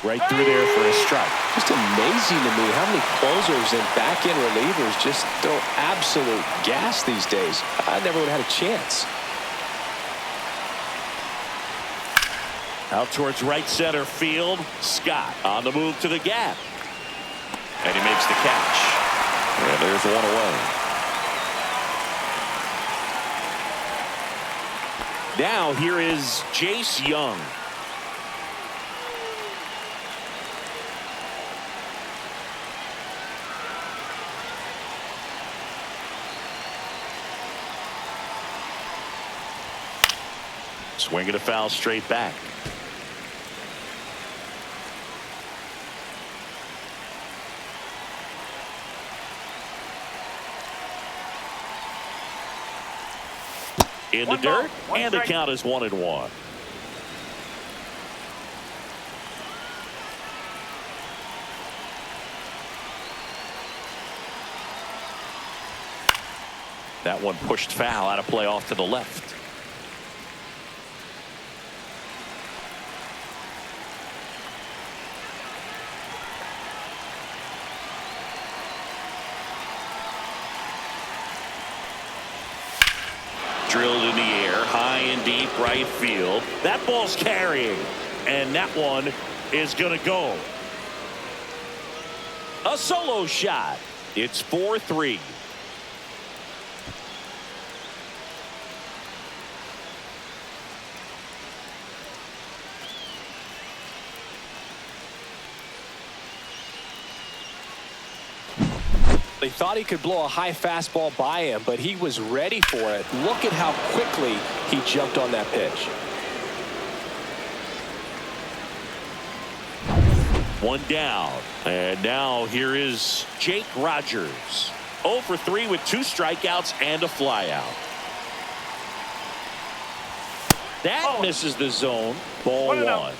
Right through there for a strike. Just amazing to me how many closers and back-end relievers just throw absolute gas these days. I never would have had a chance. Out towards right center field. Scott on the move to the gap. And he makes the catch. And there's one away. Now here is Jace Young. Swinging a foul straight back. In the dirt, and the count is 1-1. That one pushed foul out of play off to the left. Drilled in the air, high and deep right field. That ball's carrying, and that one is going to go. A solo shot. It's 4-3. They thought he could blow a high fastball by him, but he was ready for it. Look at how quickly he jumped on that pitch. One down, and now here is Jake Rogers. 0 for 3 with 2 strikeouts and a flyout. That misses the zone. Ball 1.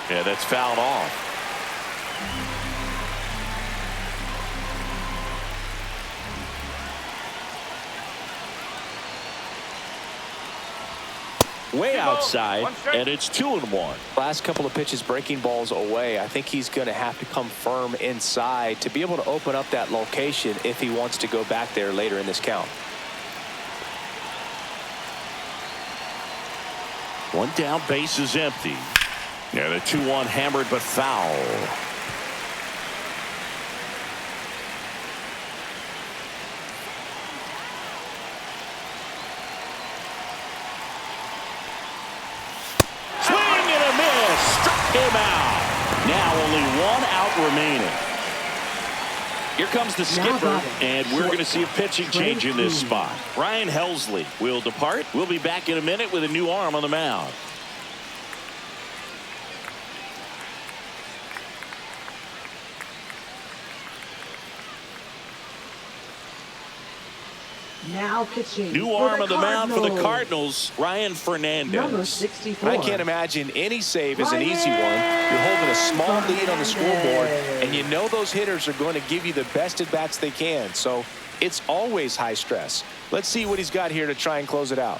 Yeah, that's fouled off. Way outside, and it's 2-1. Last couple of pitches breaking balls away. I think he's going to have to come firm inside to be able to open up that location if he wants to go back there later in this count. 1 down, base is empty. Yeah, the 2-1 hammered but foul. Swing and a miss. Struck him out. Now only 1 out remaining. Here comes the skipper, and we're going to see a pitching change in this spot. Ryan Helsley will depart. We'll be back in a minute with a new arm on the mound. Now pitching. New arm on the mound for the Cardinals, Ryan Fernandez. Number 64. I can't imagine any save is an easy one. You're holding a small lead on the scoreboard, and you know those hitters are going to give you the best at bats they can. So it's always high stress. Let's see what he's got here to try and close it out.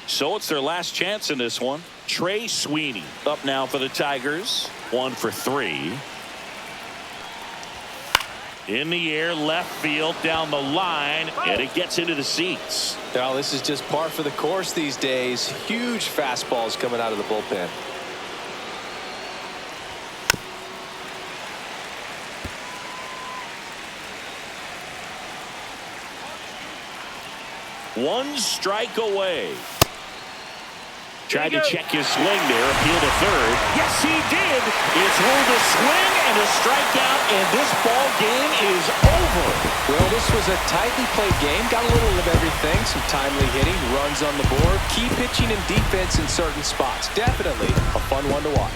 So it's their last chance in this one. Trey Sweeney up now for the Tigers. 1 for 3. In the air, left field, down the line, and it gets into the seats. Now, this is just par for the course these days. Huge fastballs coming out of the bullpen. One strike away. Tried to check his swing there, appeal to third. Yes, he did. It's ruled a swing and a strikeout, and this ball game is over. Well, this was a tightly played game. Got a little of everything. Some timely hitting, runs on the board, key pitching and defense in certain spots. Definitely a fun one to watch.